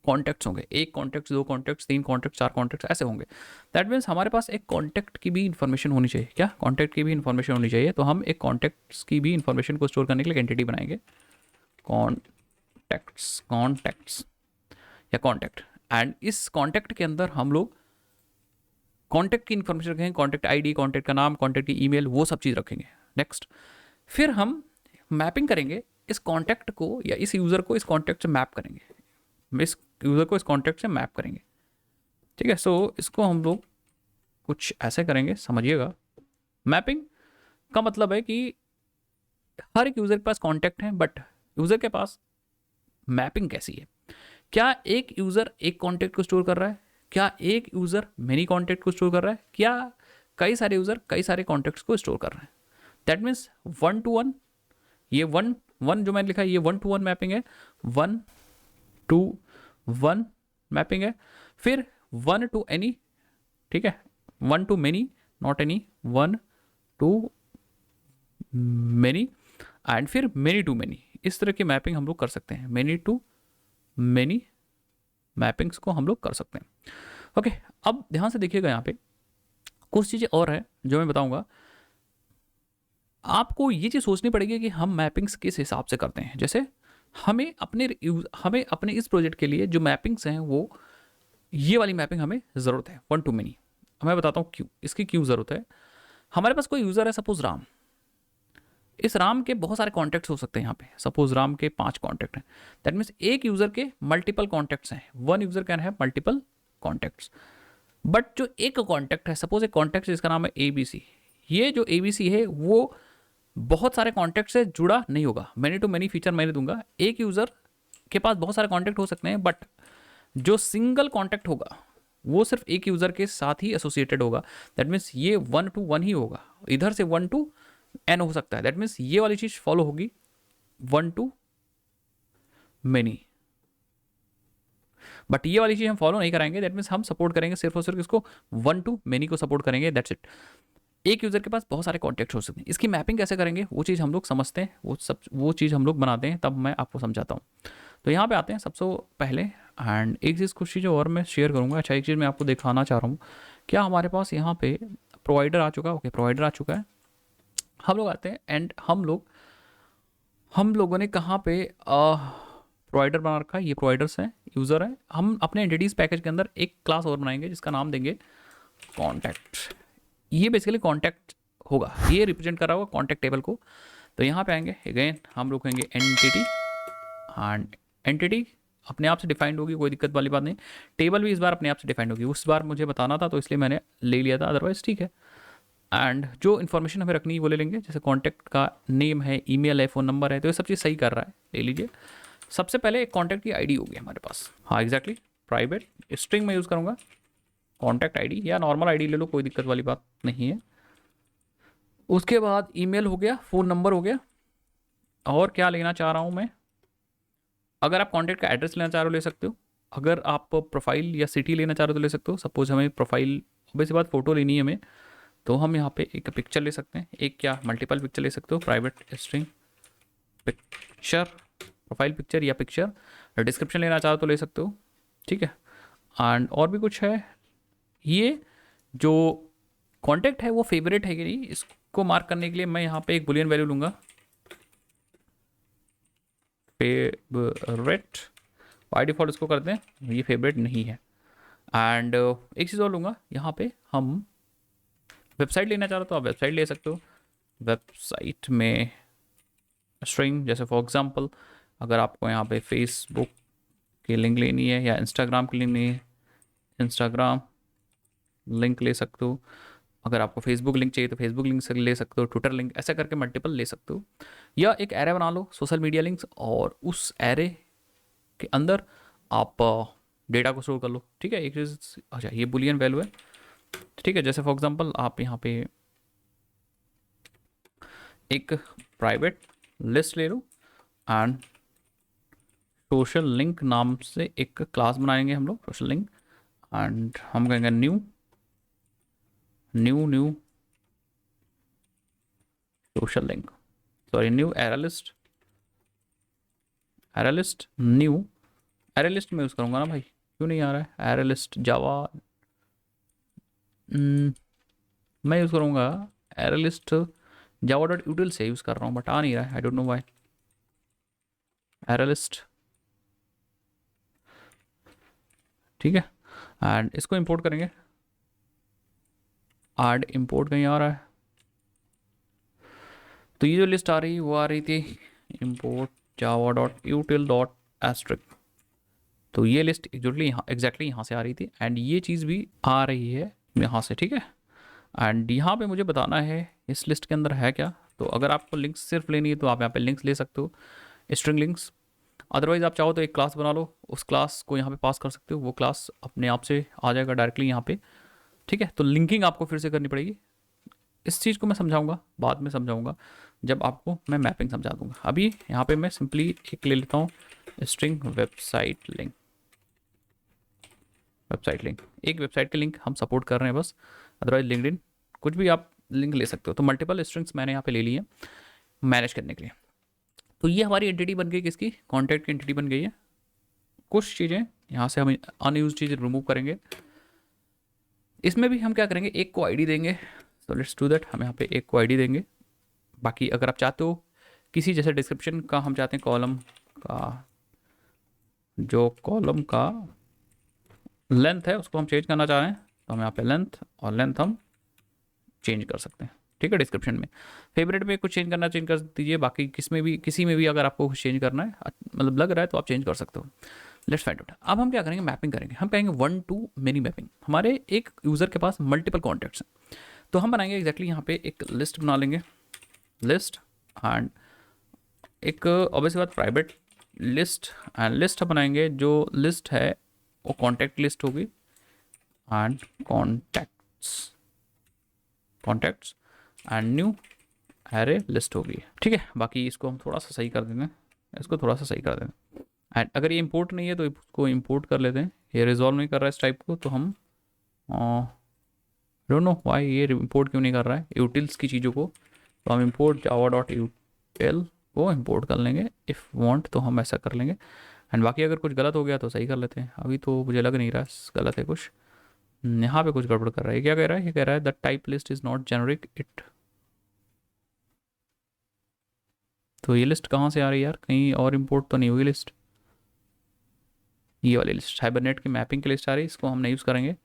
कॉन्टैक्ट्स होंगे, एक कॉन्टैक्ट, दो कॉन्टैक्ट्स, तीन कॉन्टैक्ट, चार कॉन्टैक्ट्स ऐसे होंगे। दैट मीन्स हमारे पास एक कॉन्टैक्ट की भी इन्फॉर्मेशन होनी चाहिए। क्या, कॉन्टैक्ट की भी इन्फॉर्मेशन होनी चाहिए। तो हम एक कॉन्टैक्ट्स की भी इन्फॉर्मेशन को स्टोर करने के लिए एंटिटी बनाएंगे, कॉन्टैक्ट्स या कॉन्टैक्ट, एंड इस कॉन्टैक्ट के अंदर हम लोग कॉन्टैक्ट की इन्फॉर्मेशन रखेंगे, कॉन्टैक्ट आईडी, कॉन्टैक्ट का नाम, कॉन्टैक्ट की ईमेल, वो सब चीज़ रखेंगे। नेक्स्ट, फिर हम मैपिंग करेंगे इस कॉन्टैक्ट को, या इस यूज़र को इस कॉन्टैक्ट से मैप करेंगे, इस यूज़र को इस कॉन्टैक्ट से मैप करेंगे। ठीक है, सो इसको हम लोग कुछ ऐसे करेंगे, समझिएगा। मैपिंग का मतलब है कि हर एक यूज़र के पास कॉन्टैक्ट है, बट यूज़र के पास मैपिंग कैसी है। क्या एक यूज़र एक कॉन्टैक्ट को स्टोर कर रहा है, क्या एक यूज़र मेनी कॉन्टैक्ट को स्टोर कर रहा है, क्या कई सारे यूज़र कई सारे कॉन्टैक्ट्स को स्टोर कर रहे हैं। दैट मीन्स 1 to 1, ये 1 जो मैंने लिखा है ये 1 to 1 मैपिंग है, 1 to 1 मैपिंग है। फिर 1 to any, ठीक है, 1 to many, not any, 1 to many, and फिर many to many। इस तरह की मैपिंग हम लोग कर सकते हैं, many to many मैपिंग्स को हम लोग कर सकते हैं। ओके, अब ध्यान से देखिएगा, यहाँ पे कुछ चीज़ें और है जो मैं बताऊंगा। आपको ये चीज़ सोचनी पड़ेगी कि हम मैपिंग्स किस हिसाब से करते हैं। जैसे हमें अपने इस प्रोजेक्ट के लिए जो मैपिंग्स हैं, वो ये वाली मैपिंग हमें ज़रूरत है, 1 to many। मैं बताता हूँ क्यों, इसकी क्यों ज़रूरत है। हमारे पास कोई यूज़र है, सपोज राम। इस राम के बहुत सारे कॉन्टैक्ट्स हो सकते हैं यहाँ पे, सपोज राम के 5 कॉन्टैक्ट हैं। दैट मीन्स एक यूज़र के मल्टीपल कॉन्टैक्ट्स हैं, 1 user can have multiple contacts. But जो एक कॉन्टैक्ट है, सपोज एक कॉन्टैक्ट जिसका नाम है ABC, ये जो ABC है वो बहुत सारे कॉन्टैक्ट से जुड़ा नहीं होगा। मैनी टू मैनी फीचर मैंने दूंगा। एक यूज़र के पास बहुत सारे कॉन्टैक्ट हो सकते हैं, बट जो सिंगल कॉन्टैक्ट होगा वो सिर्फ एक यूज़र के साथ ही एसोसिएटेड होगा। दैट मीन्स ये 1 to 1 ही होगा, इधर से 1 to n हो सकता है। दैट मीन्स ये वाली चीज़ फॉलो होगी 1 to many, बट ये वाली चीज़ हम फॉलो नहीं कराएंगे। दैट मीन्स हम सपोर्ट करेंगे सिर्फ और सिर्फ इसको 1 to many को सपोर्ट करेंगे, दैट्स इट। एक यूज़र के पास बहुत सारे कॉन्टैक्ट हो सकते हैं। इसकी मैपिंग कैसे करेंगे वो चीज़ हम लोग समझते हैं, वो चीज़ हम लोग बनाते हैं, तब मैं आपको समझाता हूँ। तो यहाँ पे आते हैं सबसे पहले, एंड एक चीज़ कुछ चीज़ और मैं शेयर करूँगा। अच्छा, एक चीज़ मैं आपको दिखाना चाह रहा हूँ, क्या हमारे पास यहाँ पे प्रोवाइडर आ चुका है। ओके, प्रोवाइडर आ चुका है। हम लोग आते हैं, एंड हम लोगों ने कहाँ पे प्रोवाइडर बना रखा है। ये प्रोवाइडर्स हैं, यूज़र है। हम अपने एंटिटीज़ पैकेज के अंदर एक क्लास और बनाएंगे जिसका नाम देंगे कॉन्टैक्ट। ये बेसिकली कॉन्टैक्ट होगा, ये रिप्रेजेंट कर रहा होगा कॉन्टैक्ट टेबल को। तो यहाँ पे आएंगे, अगेन हम लोग कहेंगे एंटिटी, एंड एंटिटी अपने आप से डिफाइंड होगी, कोई दिक्कत वाली बात नहीं। टेबल भी इस बार अपने आप से डिफाइंड होगी, उस बार मुझे बताना था तो इसलिए मैंने ले लिया था, अदरवाइज ठीक है। एंड जो इन्फॉर्मेशन हमें रखनी है वो ले लेंगे, जैसे कॉन्टैक्ट का नेम है, ईमेल है, फ़ोन नंबर है, तो ये सब चीज़ सही कर रहा है, ले लीजिए। सबसे पहले एक कॉन्टैक्ट की आईडी होगी हमारे पास, हाँ एग्जैक्टली, प्राइवेट स्ट्रिंग में यूज़ करूँगा कॉन्टैक्ट आईडी, या नॉर्मल आईडी ले लो, कोई दिक्कत वाली बात नहीं है। उसके बाद ईमेल हो गया, फ़ोन नंबर हो गया, और क्या लेना चाह रहा हूँ मैं, अगर आप कॉन्टैक्ट का एड्रेस लेना चाह रहे हो ले सकते हो, अगर आप प्रोफाइल या सिटी लेना चाह रहे हो तो ले सकते हो। सपोज हमें प्रोफाइल, वैसे बात फ़ोटो लेनी है हमें, तो हम यहाँ पे एक पिक्चर ले सकते हैं, एक क्या मल्टीपल पिक्चर ले सकते हो, private string picture, profile picture या पिक्चर। डिस्क्रिप्शन लेना चाहो तो ले सकते हो, ठीक है। एंड और भी कुछ है, ये जो कॉन्टैक्ट है वो फेवरेट है कि नहीं, इसको मार्क करने के लिए मैं यहाँ पे एक बुलियन वैल्यू लूँगा, फेवरेट, बाय डिफ़ॉल्ट इसको करते हैं, ये फेवरेट नहीं है। एंड एक चीज़ और लूँगा, यहाँ पे हम वेबसाइट लेना चाह रहे हो तो आप वेबसाइट ले सकते हो, वेबसाइट में स्ट्रिंग, जैसे फॉर एग्जांपल अगर आपको यहाँ पे फेसबुक की लिंक लेनी है या इंस्टाग्राम की लिंक लेनी है, इंस्टाग्राम लिंक ले सकते हो। अगर आपको फेसबुक लिंक चाहिए तो फेसबुक लिंक से ले सकते हो, ट्विटर लिंक, ऐसा करके मल्टीपल ले सकते हो। या एक एरे बना लो सोशल मीडिया लिंक्स, और उस एरे के अंदर आप डेटा को स्टोर कर लो, ठीक है। एक चीज़, अच्छा ये बुलियन वैल्यू है, ठीक है। जैसे फॉर एग्जांपल आप यहाँ पे एक प्राइवेट लिस्ट ले लो, एंड सोशल लिंक नाम से एक क्लास बनाएंगे हम लोग, सोशल लिंक, एंड हम कहेंगे new new new social link, sorry new array list, array list new array list में यूज़ करूँगा ना भाई, क्यों नहीं आ रहा है एरे लिस्ट जावा, मैं यूज़ करूँगा एरे लिस्ट जावा डॉट यूटिल से यूज़ कर रहा हूँ, बट आ नहीं रहा है, I don't know why. Array list, ठीक है, एंड इसको इंपोर्ट करेंगे, ऐड इंपोर्ट कहीं आ रहा है, तो ये जो लिस्ट आ रही वो आ रही थी import Java dot util dot asterisk, तो ये लिस्ट एग्जैक्टली यहाँ से आ रही थी, एंड ये चीज़ भी आ रही है यहाँ से, ठीक है। एंड यहाँ पे मुझे बताना है इस लिस्ट के अंदर है क्या, तो अगर आपको लिंक्स सिर्फ लेनी है तो आप यहाँ पे लिंक्स ले सकते हो, स्ट्रिंग लिंक्स। अदरवाइज आप चाहो तो एक क्लास बना लो, उस क्लास को यहाँ पे पास कर सकते हो, वो क्लास अपने आप से आ जाएगा डायरेक्टली यहाँ पे, ठीक है। तो लिंकिंग आपको फिर से करनी पड़ेगी, इस चीज़ को मैं समझाऊंगा, बाद में समझाऊंगा जब आपको मैं मैपिंग समझा दूंगा। अभी यहाँ पे मैं सिंपली एक ले लेता हूँ string website link, website link, एक वेबसाइट के लिंक हम सपोर्ट कर रहे हैं बस, अदरवाइज लिंक्डइन कुछ भी आप लिंक ले सकते हो। तो मल्टीपल स्ट्रिंग्स मैंने यहाँ पे ले ली है मैनेज करने के लिए। तो ये हमारी एंटिटी बन गई, किसकी, कॉन्टैक्ट की एंटिटी बन गई है। कुछ चीज़ें यहाँ से हम अनयूज चीज़ रिमूव करेंगे, इसमें भी हम क्या करेंगे, एक को आईडी देंगे, तो लेट्स डू दैट, हम यहाँ पे एक को आईडी देंगे। बाकी अगर आप चाहते हो किसी, जैसे डिस्क्रिप्शन का हम चाहते हैं कॉलम का, जो कॉलम का लेंथ है उसको हम चेंज करना चाह रहे हैं, तो हम यहाँ पे लेंथ और लेंथ हम चेंज कर सकते हैं, ठीक है। डिस्क्रिप्शन में फेवरेट में कुछ चेंज करना चेंज कर दीजिए, बाकी किसमें भी, किसी में भी अगर आपको कुछ चेंज करना है, मतलब लग रहा है तो आप चेंज कर सकते हो। Let's find out. अब हम क्या करेंगे, मैपिंग करेंगे, हम कहेंगे 1 to many मैपिंग। हमारे एक यूज़र के पास मल्टीपल कॉन्टैक्ट्स हैं, तो हम बनाएंगे एग्जैक्टली यहाँ पे एक लिस्ट बना लेंगे, लिस्ट, एंड एक ऑब्वियसली बात प्राइवेट लिस्ट, एंड लिस्ट बनाएंगे, जो लिस्ट है वो कॉन्टैक्ट लिस्ट होगी, and contacts and new array list होगी, ठीक है। बाकी इसको हम थोड़ा सा सही कर देते हैं, इसको थोड़ा सा सही कर देते हैं, एंड अगर ये इंपोर्ट नहीं है तो इसको इंपोर्ट कर लेते हैं, ये रिजॉल्व नहीं कर रहा है इस टाइप को, तो हम डोंट नो वाई ये इंपोर्ट क्यों नहीं कर रहा है यूटिल्स की चीज़ों को, तो हम इंपोर्ट जावा डॉट यूटिल को इंपोर्ट कर लेंगे, इफ़ वांट तो हम ऐसा कर लेंगे। एंड बाकी अगर कुछ गलत हो गया तो सही कर लेते हैं, अभी तो मुझे लग नहीं रहा गलत है कुछ, यहाँ पे कुछ गड़बड़ कर रहा है, क्या कह रहा है, ये कह रहा है the type list is not generic it, तो ये लिस्ट कहाँ से आ रही है यार, कहीं और इंपोर्ट तो नहीं हुई लिस्ट, ये वाली लिस्ट हाइबरनेट की मैपिंग की लिस्ट आ रही है, इसको हम नहीं यूज़ करेंगे,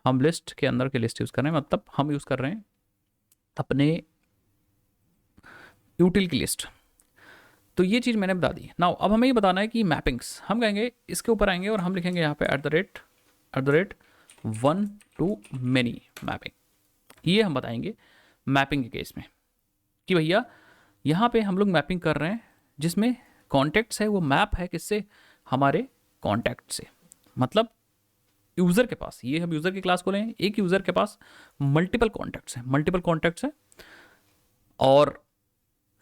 हम लिस्ट के अंदर की लिस्ट यूज़ कर रहे हैं, मतलब हम यूज़ कर रहे हैं अपने यूटिल की लिस्ट। तो ये चीज़ मैंने बता दी। नाउ अब हमें ये बताना है कि मैपिंग्स, हम कहेंगे इसके ऊपर आएंगे और हम लिखेंगे यहाँ पे @ 1 to many मैपिंग। ये हम बताएंगे मैपिंग के केस में कि भैया यहाँ पे हम लोग मैपिंग कर रहे हैं जिसमें कॉन्टैक्ट्स है, वो मैप है किससे, हमारे कॉन्टैक्ट से। मतलब यूज़र के पास, ये हम यूज़र की क्लास को लें, एक यूज़र के पास मल्टीपल कॉन्टैक्ट्स हैं और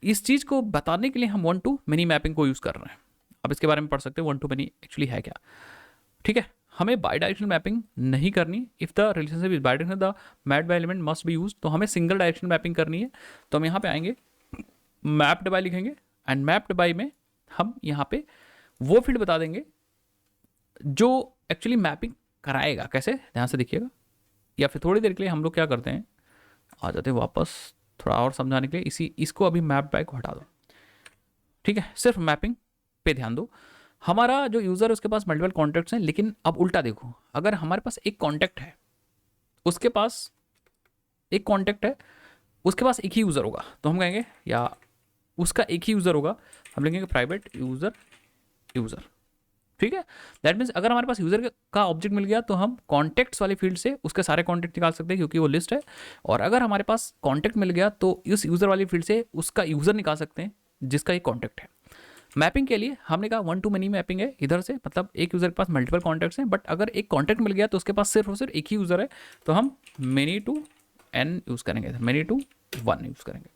इस चीज़ को बताने के लिए हम 1 to many मैपिंग को यूज़ कर रहे हैं। अब इसके बारे में पढ़ सकते हैं 1 to many एक्चुअली है क्या। ठीक है, हमें बाई डायरेक्शनल मैपिंग नहीं करनी। If the relationship is bidirectional the mapped by element must be use, तो हमें सिंगल डायरेक्शनल मैपिंग करनी है। तो हम यहाँ पे आएंगे, मैप्ड बाय लिखेंगे एंड मैप्ड बाय में हम यहाँ पे वो फील्ड बता देंगे जो एक्चुअली मैपिंग कराएगा। कैसे, ध्यान से देखिएगा, या फिर थोड़ी देर के लिए हम लोग क्या करते हैं, आ जाते हैं वापस थोड़ा और समझाने के लिए। इसको अभी मैप बाय को हटा दो। ठीक है, सिर्फ मैपिंग पे ध्यान दो। हमारा जो यूज़र है उसके पास मल्टीपल कॉन्टैक्ट्स हैं, लेकिन अब उल्टा देखो, अगर हमारे पास एक कॉन्टैक्ट है, उसके पास एक कॉन्टैक्ट है, उसके पास एक ही यूज़र होगा, तो हम कहेंगे, या उसका एक ही यूज़र होगा, हम लिखेंगे प्राइवेट यूज़र। ठीक है, दैट मीन्स अगर हमारे पास यूज़र का ऑब्जेक्ट मिल गया तो हम कॉन्टैक्ट्स वाली फील्ड से उसके सारे कॉन्टैक्ट निकाल सकते हैं क्योंकि वो लिस्ट है। और अगर हमारे पास कॉन्टैक्ट मिल गया तो इस यूज़र वाली फील्ड से उसका यूज़र निकाल सकते हैं जिसका एक कॉन्टैक्ट है। मैपिंग के लिए हमने कहा 1 to many मैपिंग है इधर से, मतलब एक यूज़र के पास मल्टीपल कॉन्टैक्ट्स हैं, बट अगर एक कॉन्टैक्ट मिल गया तो उसके पास सिर्फ और सिर्फ एक ही यूज़र है, तो हम many to n यूज़ करेंगे, many to 1 यूज़ करेंगे।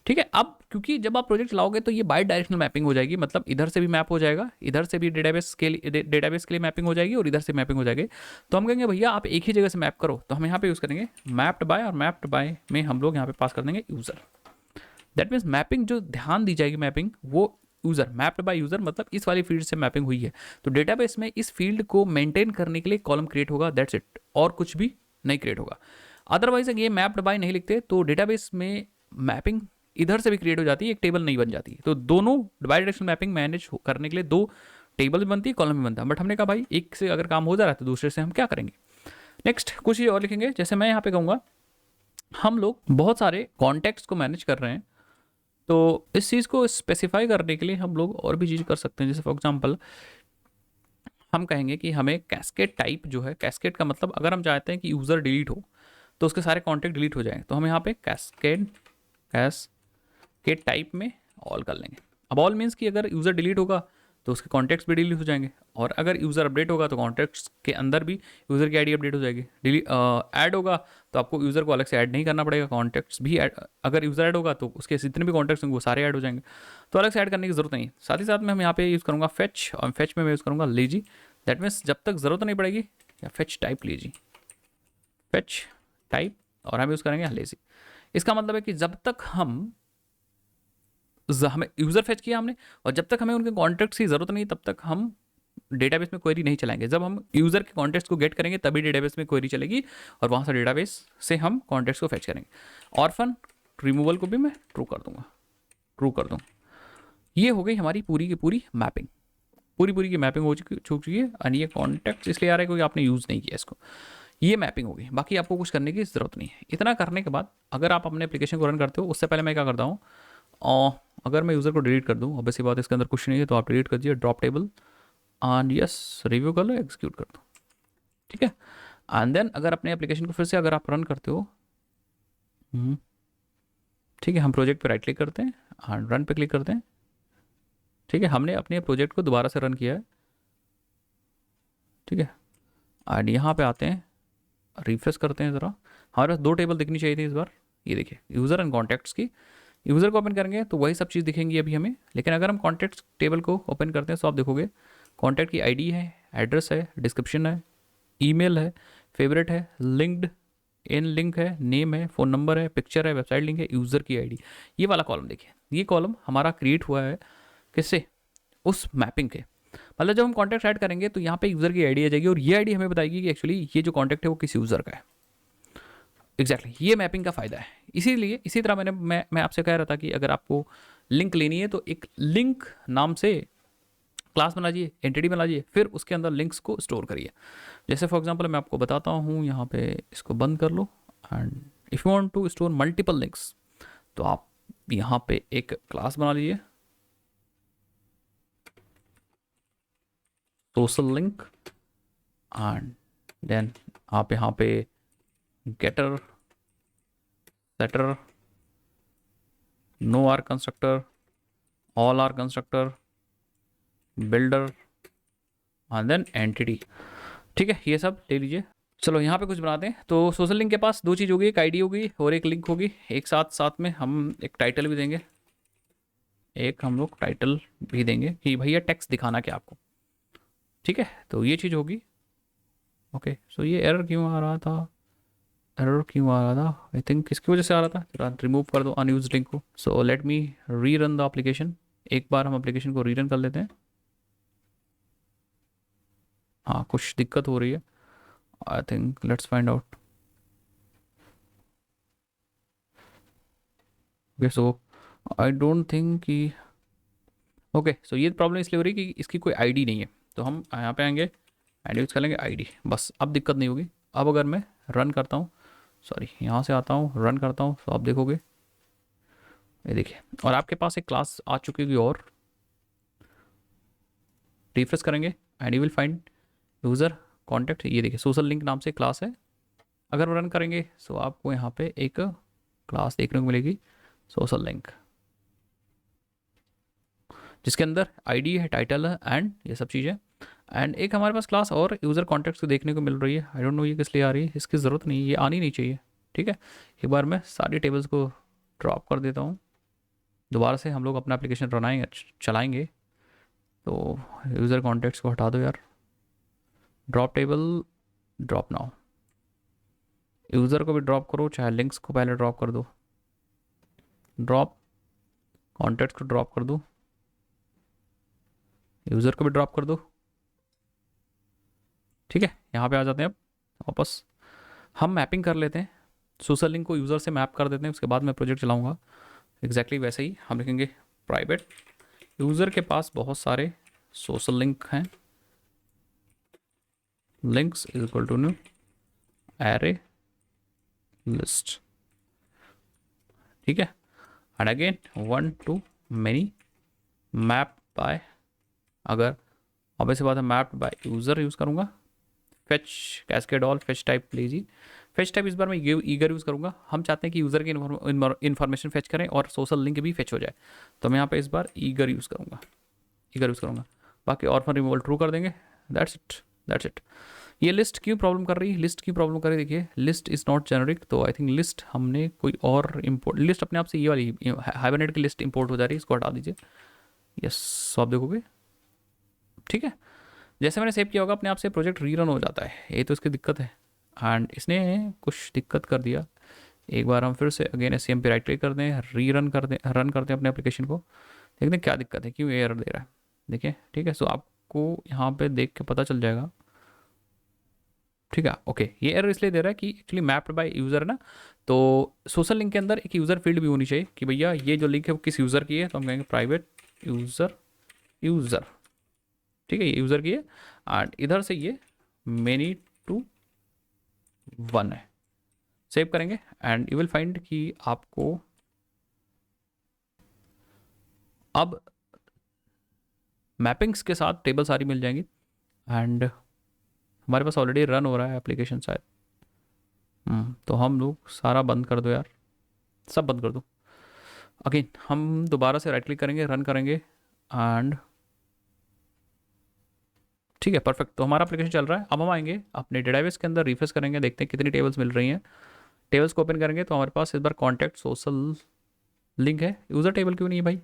ठीक है, अब क्योंकि जब आप प्रोजेक्ट लाओगे तो ये बाई डायरेक्शनल मैपिंग हो जाएगी, मतलब इधर से भी मैप हो जाएगा, इधर से भी डेटाबेस के लिए मैपिंग हो जाएगी और इधर से मैपिंग हो जाएगी। तो हम कहेंगे भैया आप एक ही जगह से मैप करो, तो हम यहाँ पे यूज़ करेंगे मैप्ड बाय, और मैप्ड बाय में हम लोग यहाँ पे पास कर देंगे यूज़र। दैट मीन्स मैपिंग जो ध्यान दी जाएगी मैपिंग, वो यूज़र, मैप्ड बाय यूज़र, मतलब इस वाली फील्ड से मैपिंग हुई है तो डेटाबेस में इस फील्ड को मेंटेन करने के लिए कॉलम क्रिएट होगा, दैट्स इट, और कुछ भी नहीं क्रिएट होगा। अदरवाइज अगर ये मैप्ड बाय नहीं लिखते तो डेटाबेस में मैपिंग इधर से भी क्रिएट हो जाती है, एक टेबल नहीं बन जाती। तो दोनों बाई डायरेक्शनल मैपिंग मैनेज करने के लिए दो टेबल भी बनती है, कॉलम भी बनता है, बट हमने कहा भाई एक से अगर काम हो जा रहा है तो दूसरे से हम क्या करेंगे। नेक्स्ट कुछ चीज़ और लिखेंगे, जैसे मैं यहाँ पे कहूँगा हम लोग बहुत सारे कॉन्टैक्ट्स को मैनेज कर रहे हैं, तो इस चीज़ को स्पेसिफाई करने के लिए हम लोग और भी चीज़ कर सकते हैं। जैसे फॉर एग्जांपल हम कहेंगे कि हमें कैस्केड टाइप जो है, कैस्केड का मतलब अगर हम चाहते हैं कि यूज़र डिलीट हो तो उसके सारे कॉन्टैक्ट डिलीट हो जाएंगे, तो हम यहाँ पे कैस्केड टाइप में ऑल कर लेंगे। अब ऑल मीन्स कि अगर यूज़र डिलीट होगा तो उसके कॉन्टैक्ट्स भी डिलीट हो जाएंगे, और अगर यूज़र अपडेट होगा तो कॉन्टैक्ट्स के अंदर भी यूज़र की आईडी अपडेट हो जाएगी। ऐड होगा तो आपको यूज़र को अलग से ऐड नहीं करना पड़ेगा, कॉन्टैक्ट्स भी ऐड, अगर यूज़र ऐड होगा तो उसके जितने भी कॉन्टैक्ट्स होंगे वो सारे ऐड हो जाएंगे, तो अलग से ऐड करने की जरूरत नहीं। साथ ही साथ में हम यहाँ पे यूज़ करूँगा फेच, और फेच में मैं यूज़ करूँगा लेजी। दैट मीन्स जब तक ज़रूरत नहीं पड़ेगी, या fetch type lazy, fetch type, और हम यूज़ करेंगे लेजी। इसका मतलब है कि जब तक हमें यूज़र फेच किया हमने, और जब तक हमें उनके कॉन्टैक्ट्स की ज़रूरत नहीं तब तक हम डेटाबेस में क्वेरी नहीं चलाएंगे। जब हम यूज़र के कॉन्टैक्ट्स को गेट करेंगे तभी डेटाबेस में क्वेरी चलेगी, और वहाँ से डेटाबेस से हम कॉन्टैक्ट्स को फेच करेंगे। ऑर्फन रिमूवल को भी मैं ट्रू कर दूंगा, ट्रू कर दूँ। ये हो गई हमारी पूरी की पूरी मैपिंग, पूरी की मैपिंग हो चुकी है। और ये कॉन्टैक्ट्स इसलिए आ रहा है क्योंकि आपने यूज़ नहीं किया इसको। ये मैपिंग हो गई, बाकी आपको कुछ करने की ज़रूरत नहीं है। इतना करने के बाद अगर आप अपने एप्लीकेशन को रन करते हो, उससे पहले मैं क्या करता हूँ, और अगर मैं यूज़र को डिलीट कर दूँ, ऑब्वियसली बात इसके अंदर कुछ नहीं है, तो आप डिलीट कर दीजिए drop table and yes review कर लो, एग्जीक्यूट कर दो। ठीक है, एंड देन अगर अपने एप्लीकेशन को फिर से अगर आप रन करते हो, ठीक है, हम प्रोजेक्ट पे राइट क्लिक करते हैं एंड रन पे क्लिक करते हैं। ठीक है, हमने अपने प्रोजेक्ट को दोबारा से रन किया है। ठीक है, एंड यहाँ पे आते हैं, रिफ्रेश करते हैं ज़रा, हमारे पास दो टेबल दिखनी चाहिए थी इस बार। ये देखिए यूज़र एंड कॉन्टैक्ट्स की, यूज़र को ओपन करेंगे तो वही सब चीज़ दिखेंगी अभी हमें, लेकिन अगर हम कॉन्टैक्ट्स टेबल को ओपन करते हैं तो आप देखोगे कॉन्टैक्ट की आईडी है, एड्रेस है, डिस्क्रिप्शन है, ईमेल है, फेवरेट है, लिंक्ड इन लिंक है, नेम है, फ़ोन नंबर है, पिक्चर है, वेबसाइट लिंक है, यूज़र की आईडी। ये वाला कॉलम देखिए, ये कॉलम हमारा क्रिएट हुआ है किससे, उस मैपिंग के। मतलब जब हम कॉन्टैक्ट ऐड करेंगे तो यहाँ पे यूज़र की आईडी आ जाएगी, और ये आईडी हमें बताएगी कि एक्चुअली ये जो कॉन्टैक्ट है वो किस यूज़र का है। एग्जैक्टली ये मैपिंग का फ़ायदा है। इसीलिए इसी तरह मैं आपसे कह रहा था कि अगर आपको लिंक लेनी है तो एक लिंक नाम से क्लास बना लीजिए, एंटिटी बना लीजिए, फिर उसके अंदर लिंक्स को स्टोर करिए। जैसे फॉर एग्जांपल मैं आपको बताता हूँ, यहाँ पे इसको बंद कर लो and if you want to store multiple links तो आप यहाँ पे एक क्लास बना लीजिए, सोशल लिंक, एंड देन आप यहाँ पे getter, setter, no arg constructor, all arg constructor, builder and then entity. ठीक है, ये सब ले लीजिए। चलो यहाँ पे कुछ बनाते हैं। तो सोशल लिंक के पास दो चीज़ होगी, एक आईडी होगी और एक लिंक होगी। एक साथ साथ में हम एक टाइटल भी देंगे, एक हम लोग टाइटल भी देंगे कि भैया टेक्स्ट दिखाना क्या आपको। ठीक है, तो ये चीज़ होगी। ओके, सो ये एरर क्यों आ रहा था, एरर क्यों आ रहा था, आई थिंक किसकी वजह से आ रहा था। जरा रिमूव कर दो अनयूज लिंक को। सो लेट मी री रन द एप्लीकेशन। एक बार हम एप्लीकेशन को री रन कर लेते हैं। हाँ, कुछ दिक्कत हो रही है, I think let's find out. Okay, so I don't think कि ओके, सो ये प्रॉब्लम इसलिए हो रही है कि इसकी कोई आईडी नहीं है। तो हम यहाँ पे आएंगे एंड यूज़ कर लेंगे आईडी, बस अब दिक्कत नहीं होगी। अब अगर मैं रन करता हूँ, सॉरी यहाँ से आता हूँ, रन करता हूँ, तो आप देखोगे ये देखिए, और आपके पास एक क्लास आ चुकी होगी। और रिफ्रेश करेंगे and you will find user contact. ये देखिए सोशल लिंक नाम से क्लास है। अगर रन करेंगे तो आपको यहाँ पे एक क्लास देखने को मिलेगी, सोशल लिंक, जिसके अंदर आईडी है, टाइटल है एंड ये सब चीज़ें। एंड एक हमारे पास क्लास और यूज़र कॉन्टैक्ट्स को देखने को मिल रही है। आई डोंट नो ये किस लिए आ रही है, इसकी ज़रूरत नहीं, ये आनी नहीं चाहिए। ठीक है, एक बार मैं सारी टेबल्स को ड्रॉप कर देता हूँ। दोबारा से हम लोग अपना एप्लीकेशन बनाएंगे, चलाएंगे। तो यूज़र कॉन्टैक्ट्स को हटा दो यार, drop table, drop now. User को भी ड्रॉप करो, चाहे लिंक्स को पहले ड्रॉप कर दो, ड्रॉप कॉन्टैक्ट्स को ड्रॉप कर दो, यूज़र को भी ड्रॉप कर दो। ठीक है, यहाँ पे आ जाते हैं अब वापस। हम मैपिंग कर लेते हैं, सोशल लिंक को यूज़र से मैप कर देते हैं, उसके बाद मैं प्रोजेक्ट चलाऊंगा। एग्जैक्टली वैसे ही हम लिखेंगे प्राइवेट यूज़र के पास बहुत सारे सोशल लिंक हैं, links is equal to new array list. ठीक है, and again one to many map by, अगर ऑब्वियस बात है मैप्ड बाय यूज़र यूज़ करूँगा। Fetch cascade all fetch type लीजिए, फेच टाइप इस बार मैं ईगर यूज़ करूँगा। हम चाहते हैं कि यूज़र की इन्फॉर्मेशन फेच करें और सोशल लिंक भी फेच हो जाए, तो मैं यहाँ पे इस बार ईगर यूज़ करूँगा, ईगर यूज़ करूँगा। बाकी ऑर्फन रिमूवल ट्रू कर देंगे, दैट्स इट, दैट्स इट। ये लिस्ट क्यों प्रॉब्लम कर रही है, लिस्ट की प्रॉब्लम कर रही है, देखिए लिस्ट इज़ नॉट जेनरिक। तो आई थिंक लिस्ट हमने कोई और इम्पोर्ट, लिस्ट अपने आप से ये वाली हाइबरनेट की लिस्ट इंपोर्ट हो जा रही है, इसको हटा दीजिए। यस, सो आप देखोगे। ठीक है, जैसे मैंने सेव किया होगा अपने आप से प्रोजेक्ट रीरन हो जाता है, ये तो इसकी दिक्कत है। एंड इसने कुछ दिक्कत कर दिया। एक बार हम फिर से अगेन एससीएम पे राइट क्लिक कर दें, रीरन कर दें, रन करते हैं अपने एप्लीकेशन को, देखते हैं क्या दिक्कत है, क्यों एरर दे रहा है। देखिए, ठीक है, सो आपको यहाँ पे देख के पता चल जाएगा। ठीक है, ओके, ये एरर इसलिए दे रहा है कि एक्चुअली मैप्ड बाय यूज़र है ना, तो सोशल लिंक के अंदर एक यूज़र फील्ड भी होनी चाहिए कि भैया ये जो लिंक है वो किस यूज़र की है। तो हम कहेंगे प्राइवेट यूज़र, यूज़र। ठीक है, ये यूज़र की है एंड इधर से ये मेनी टू वन है। सेव करेंगे एंड यू विल फाइंड कि आपको अब मैपिंग्स के साथ टेबल सारी मिल जाएंगी। एंड हमारे पास ऑलरेडी रन हो रहा है एप्लीकेशन शायद। तो हम लोग सारा बंद कर दो यार, सब बंद कर दो। अगेन हम दोबारा से राइट क्लिक करेंगे, रन करेंगे एंड ठीक है, परफेक्ट। तो हमारा एप्लीकेशन चल रहा है। अब हम आएंगे अपने डेटाबेस के अंदर, रिफ्रेश करेंगे, देखते हैं कितनी टेबल्स मिल रही हैं। टेबल्स को ओपन करेंगे तो हमारे पास इस बार कॉन्टैक्ट सोशल लिंक है, यूज़र टेबल क्यों नहीं है भाई।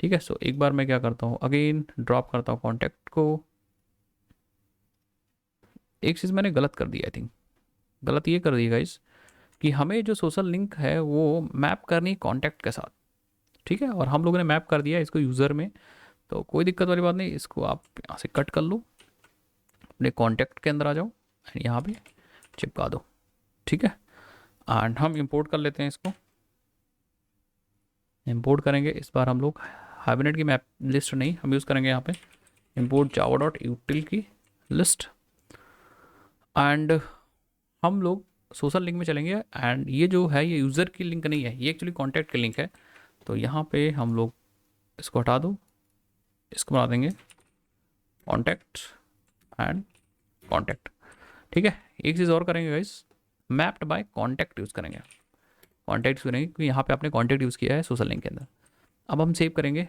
ठीक है, सो एक बार मैं क्या करता हूँ, अगेन ड्रॉप करता हूँ कॉन्टैक्ट को। एक चीज़ मैंने गलत कर दी, आई थिंक गलत ये कर दी गाइस, कि हमें जो सोशल लिंक है वो मैप करनी कॉन्टैक्ट के साथ। ठीक है, और हम लोगों ने मैप कर दिया इसको यूज़र में, तो कोई दिक्कत वाली बात नहीं। इसको आप यहाँ से कट कर लो, अपने कॉन्टैक्ट के अंदर आ जाओ एंड यहाँ पे चिपका दो। ठीक है, एंड हम इंपोर्ट कर लेते हैं इसको, इंपोर्ट करेंगे इस बार हम लोग हाइबरनेट की मैप लिस्ट नहीं, हम यूज़ करेंगे यहाँ पे इंपोर्ट जावा डॉट यूटिल की लिस्ट। एंड हम लोग सोशल लिंक में चलेंगे एंड ये जो है ये यूज़र की लिंक नहीं है, ये एक्चुअली कॉन्टैक्ट की लिंक है। तो यहाँ पे हम लोग इसको हटा दो, इसको बना देंगे कॉन्टैक्ट एंड कॉन्टैक्ट। ठीक है, एक चीज़ और करेंगे guys, mapped by contact use करेंगे, कॉन्टैक्ट यूज़ करेंगे क्योंकि यहाँ पे आपने कॉन्टैक्ट यूज़ किया है सोशल लिंक के अंदर। अब हम सेव करेंगे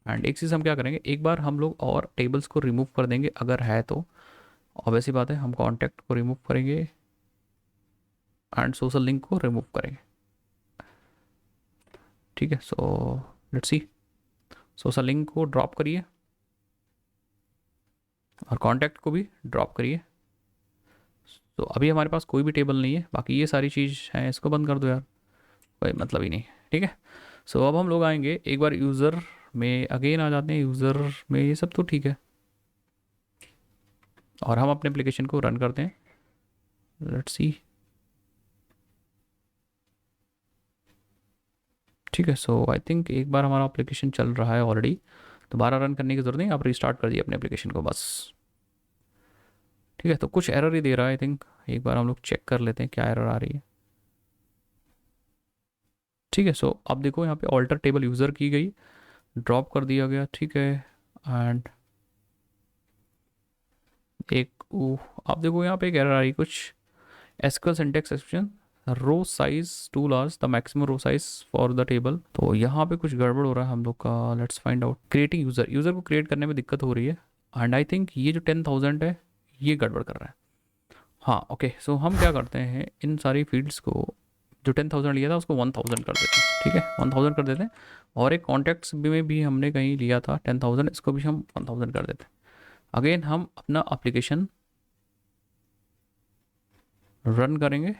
एंड एक चीज़ हम क्या करेंगे, एक बार हम लोग और टेबल्स को रिमूव कर देंगे अगर है तो। ऑब्वियस सी बात है, हम कॉन्टैक्ट को रिमूव करेंगे एंड सोशल लिंक को रिमूव करेंगे। ठीक है, so let's see, social link को ड्रॉप करिए और कॉन्टैक्ट को भी ड्रॉप करिए। तो अभी हमारे पास कोई भी टेबल नहीं है, बाकी ये सारी चीज़ हैं, इसको बंद कर दो यार, कोई मतलब ही नहीं। ठीक है, सो अब हम लोग आएंगे एक बार यूज़र में, अगेन आ जाते हैं यूज़र में, ये सब तो ठीक है और हम अपने एप्लीकेशन को रन करते हैं। लेट्स सी, ठीक है, सो आई थिंक एक बार हमारा एप्लीकेशन चल रहा है ऑलरेडी, दोबारा रन करने की ज़रूरत नहीं, आप रिस्टार्ट कर दिए अपने एप्लीकेशन को बस। ठीक है, तो कुछ एरर ही दे रहा है आई थिंक, एक बार हम लोग चेक कर लेते हैं क्या एरर आ रही है। ठीक है, सो अब देखो यहाँ पे ऑल्टर टेबल यूज़र की गई, ड्रॉप कर दिया गया। ठीक है, एंड आप देखो यहाँ पे एक एरर आ रही है कुछ, SQL syntax expression row size too large the maximum row size for the table. तो यहाँ पे कुछ गड़बड़ हो रहा है हम लोग का, let's find out. Creating user को क्रिएट करने में दिक्कत हो रही है एंड आई थिंक ये जो 10,000 है ये गड़बड़ कर रहा है। हाँ ओके, सो हम क्या करते हैं, इन सारी फील्ड्स को, जो 10,000 लिया था उसको 1,000 कर देते हैं। ठीक है, 1,000 कर देते हैं और एक कॉन्टैक्ट्स में भी हमने कहीं लिया था 10,000, इसको भी हम 1,000 कर देते हैं। अगेन हम अपना एप्लीकेशन रन करेंगे,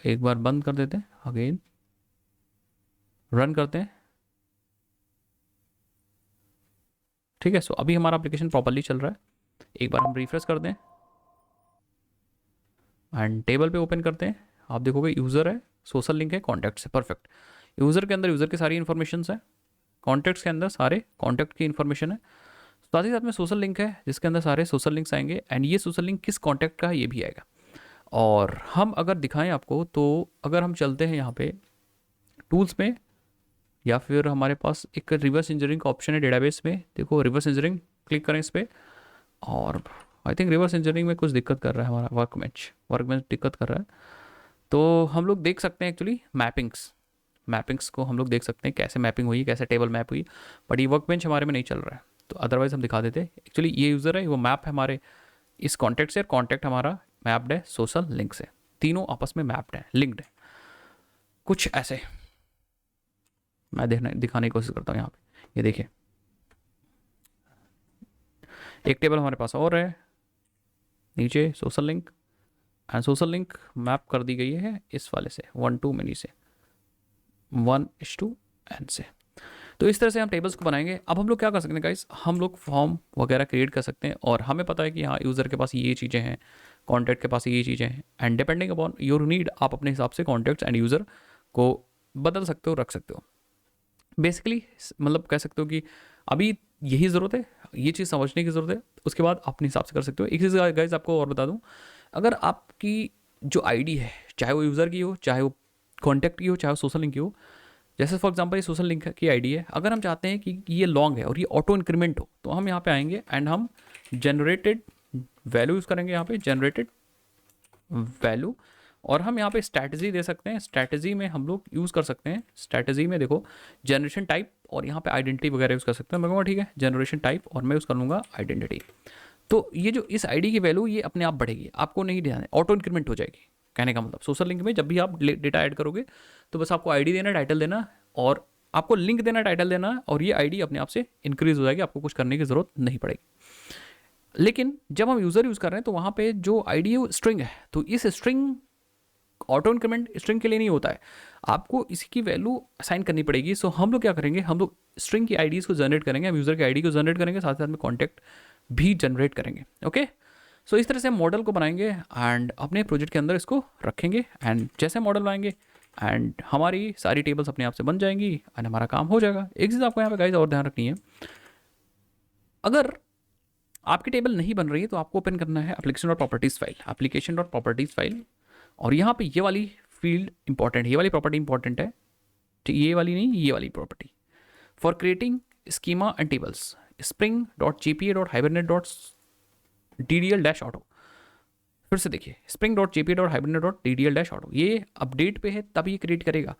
एक बार बंद कर देते हैं, अगेन रन करते हैं। ठीक है, सो अभी हमारा एप्लीकेशन प्रॉपर्ली चल रहा है। एक बार हम रिफ्रेश कर दें एंड टेबल पे ओपन करते हैं, आप देखोगे यूज़र है, सोशल लिंक है, कॉन्टैक्ट्स है, परफेक्ट। यूज़र के अंदर यूज़र की सारी इन्फॉर्मेशन है, कॉन्टैक्ट्स के अंदर सारे कॉन्टैक्ट की इन्फॉर्मेशन है, साथ ही साथ में सोशल लिंक है जिसके अंदर सारे सोशल लिंक्स आएंगे एंड ये सोशल लिंक किस कॉन्टैक्ट का है ये भी आएगा। और हम अगर दिखाएं आपको तो अगर हम चलते हैं यहाँ पे टूल्स में, या फिर हमारे पास एक रिवर्स इंजीनियरिंग का ऑप्शन है डेटाबेस में, देखो रिवर्स इंजीनियरिंग क्लिक करें इस पर, और आई थिंक रिवर्स इंजीनियरिंग में कुछ दिक्कत कर रहा है, हमारा वर्कबेंच दिक्कत कर रहा है। तो हम लोग देख सकते हैं एक्चुअली मैपिंग्स को हम लोग देख सकते हैं कैसे मैपिंग हुई, कैसे टेबल मैप हुई, बट ये वर्कबेंच हमारे में नहीं चल रहा है, तो अदरवाइज हम दिखा देते। एक्चुअली ये यूज़र है, वो मैप है हमारे इस कॉन्टैक्ट से, कॉन्टैक्ट हमारा मैप्ड है सोशल लिंक से, तीनों आपस में मैप्ड है, लिंक्ड है। कुछ ऐसे मैं दिखाने की कोशिश करता हूँ यहाँ पे, ये देखिए एक टेबल हमारे पास और है नीचे, social link, and social link map कर दी गई है इस वाले से 1 to many से 1:n से। तो इस तरह से हम टेबल्स को बनाएंगे। अब हम लोग क्या कर सकते हैं गाइस, हम लोग फॉर्म वगैरह क्रिएट कर सकते हैं और हमें पता है कि हाँ यूज़र के पास ये चीज़ें हैं, कॉन्टैक्ट के पास ये चीज़ें हैं, and depending upon your need आप अपने हिसाब से कॉन्टैक्ट्स एंड यूज़र को बदल सकते हो, रख सकते हो। बेसिकली मतलब कह सकते हो कि अभी यही ज़रूरत है, ये चीज़ समझने की ज़रूरत है, उसके बाद अपने हिसाब से कर सकते हो। एक चीज़ गाइस आपको और बता दूँ, अगर आपकी जो आईडी है, चाहे वो यूज़र की हो, चाहे वो कॉन्टैक्ट की हो, चाहे वो सोशल लिंक की हो, जैसे फॉर एग्जांपल ये सोशल लिंक की आईडी है, अगर हम चाहते हैं कि ये लॉन्ग है और ये ऑटो इंक्रीमेंट हो, तो हम यहाँ पे आएंगे एंड हम जनरेटेड वैल्यू यूज़ करेंगे, यहाँ पे जनरेटेड वैल्यू, और हम यहाँ पे स्ट्रैटेजी दे सकते हैं। स्ट्रैटेजी में हम लोग यूज़ कर सकते हैं, स्ट्रैटेजी में देखो जनरेशन टाइप और यहाँ पे आइडेंटिटी वगैरह यूज़ कर सकते हैं। मैं कहूँगा ठीक है जनरेशन टाइप और मैं यूज़ कर लूँगा आइडेंटिटी। तो ये जो इस आईडी की वैल्यू ये अपने आप बढ़ेगी, आपको नहीं ध्यान है, ऑटो इंक्रीमेंट हो जाएगी। कहने का मतलब सोशल लिंक में जब भी आप डेटा ऐड करोगे तो बस आपको आईडी देना, टाइटल देना और आपको लिंक देना, टाइटल देना, और ये आईडी अपने आप से इंक्रीज हो जाएगी, आपको कुछ करने की ज़रूरत नहीं पड़ेगी। लेकिन जब हम यूज़र यूज़ कर रहे हैं तो वहाँ पे जो आईडी है वो स्ट्रिंग है, तो इस स्ट्रिंग ऑटो इंक्रीमेंट स्ट्रिंग के लिए नहीं होता है, आपको इसकी वैल्यू असाइन करनी पड़ेगी। सो हम लोग क्या करेंगे, हम लोग स्ट्रिंग की आईडीज़ को जनरेट करेंगे, हम यूज़र की आईडी को जनरेट करेंगे, साथ साथ में कॉन्टैक्ट भी जनरेट करेंगे। ओके, सो इस तरह से हम मॉडल को बनाएंगे एंड अपने प्रोजेक्ट के अंदर इसको रखेंगे, एंड जैसे मॉडल बनाएंगे एंड हमारी सारी टेबल्स अपने आप से बन जाएंगी एंड हमारा काम हो जाएगा। एक चीज़ आपको यहाँ पे गाइस और ध्यान रखनी है, अगर आपकी टेबल नहीं बन रही है तो आपको ओपन करना है एप्लीकेशन डॉट प्रॉपर्टीज़ फाइल, और यहाँ पे ये वाली फील्ड इंपॉर्टेंट है, ये वाली प्रॉपर्टी इंपॉर्टेंट है, ठीक, ये वाली नहीं, ये वाली property. For creating schema and tables spring dot GPA dot hibernate dot DDL dash auto. फिर से देखिए, spring dot GPA dot hibernate dot DDL dash auto, ये अपडेट पे है तब ये क्रिएट करेगा।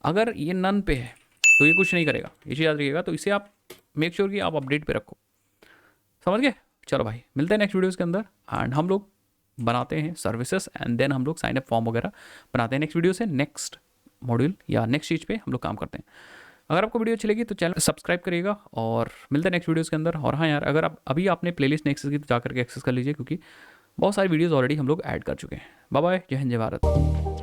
अगर ये नन पे है तो ये कुछ नहीं करेगा, ये चीज़ याद रखिएगा। तो इसे आप मेक श्योर कि आप अपडेट पे रखो, समझ गए। चलो भाई, मिलते हैं नेक्स्ट वीडियोज़ के अंदर, एंड हम लोग बनाते हैं सर्विसेज एंड देन हम लोग साइन अप फॉर्म वगैरह बनाते हैं नेक्स्ट वीडियो से, नेक्स्ट मॉड्यूल या नेक्स्ट चीज़ पे हम लोग काम करते हैं। अगर आपको वीडियो अच्छी लगी तो चैनल सब्सक्राइब करिएगा, और मिलते हैं नेक्स्ट वीडियोज़ के अंदर। और हाँ यार, अगर आप अभी आपने प्लेलिस्ट नहीं एक्सेस की तो जा करके एक्सेस कर लीजिए, क्योंकि बहुत सारी वीडियोज़ ऑलरेडी हम लोग ऐड कर चुके हैं। बाय बाय, जय हिंद, जय भारत।